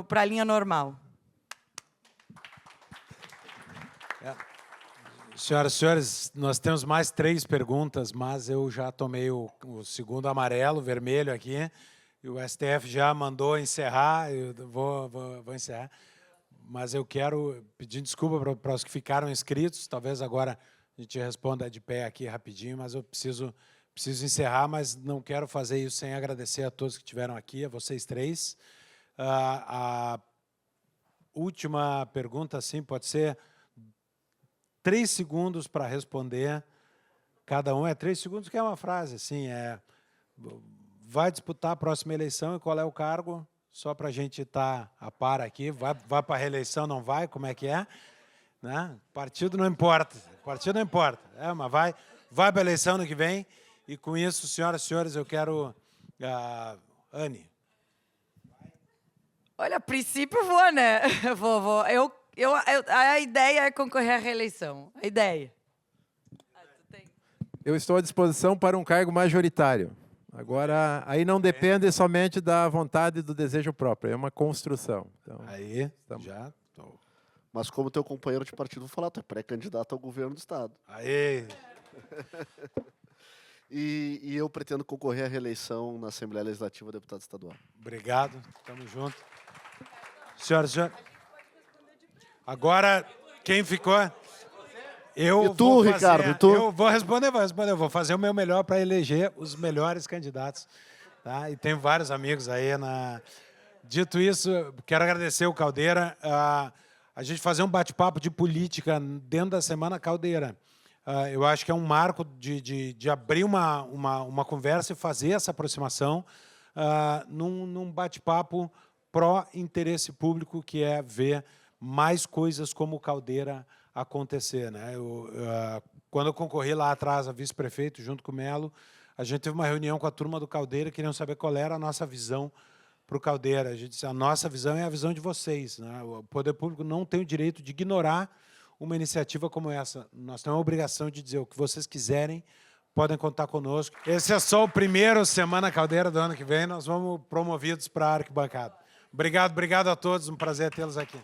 para a linha normal. Senhoras e senhores, nós temos mais 3 perguntas, mas eu já tomei o segundo amarelo, vermelho aqui, e o STF já mandou encerrar, eu vou encerrar. Mas eu quero pedir desculpa para os que ficaram inscritos, talvez agora a gente responda de pé aqui rapidinho, mas eu preciso encerrar, mas não quero fazer isso sem agradecer a todos que estiveram aqui, a vocês 3. A última pergunta, sim, pode ser 3 segundos para responder. Cada um 3 segundos, que é uma frase, assim, vai disputar a próxima eleição e qual é o cargo? Só para a gente estar a par aqui. Vai para a reeleição, não vai? Como é que é? Né? Partido não importa. Partido não importa. Mas vai para a eleição no que vem. E com isso, senhoras e senhores, eu quero... Anne. Olha, a princípio vou, né? Vou. A ideia é concorrer à reeleição. A ideia. Eu estou à disposição para um cargo majoritário. Agora, aí não depende somente da vontade e do desejo próprio, é uma construção. Então, aí, já... Mas como teu companheiro de partido, vou falar, tu é pré-candidato ao governo do Estado. Aí. E eu pretendo concorrer à reeleição na Assembleia Legislativa deputado estadual. Obrigado, estamos juntos. Senhoras e senhores, agora, quem ficou... E tu, Ricardo? Tu? Eu vou responder. Eu vou fazer o meu melhor para eleger os melhores candidatos. Tá? E tenho vários amigos aí. Dito isso, quero agradecer o Caldeira. A gente fazer um bate-papo de política dentro da Semana Caldeira. Eu acho que é um marco de abrir uma conversa e fazer essa aproximação num bate-papo pró-interesse público, que é ver mais coisas como o Caldeira acontecer, né? Quando eu concorri lá atrás a vice-prefeito, junto com o Melo, a gente teve uma reunião com a turma do Caldeira, queriam saber qual era a nossa visão para o Caldeira. A gente disse, a nossa visão é a visão de vocês, né? O poder público não tem o direito de ignorar uma iniciativa como essa. Nós temos a obrigação de dizer o que vocês quiserem, podem contar conosco. Esse é só o primeiro Semana Caldeira do ano que vem, nós vamos promovidos para a arquibancada. Obrigado a todos, um prazer tê-los aqui.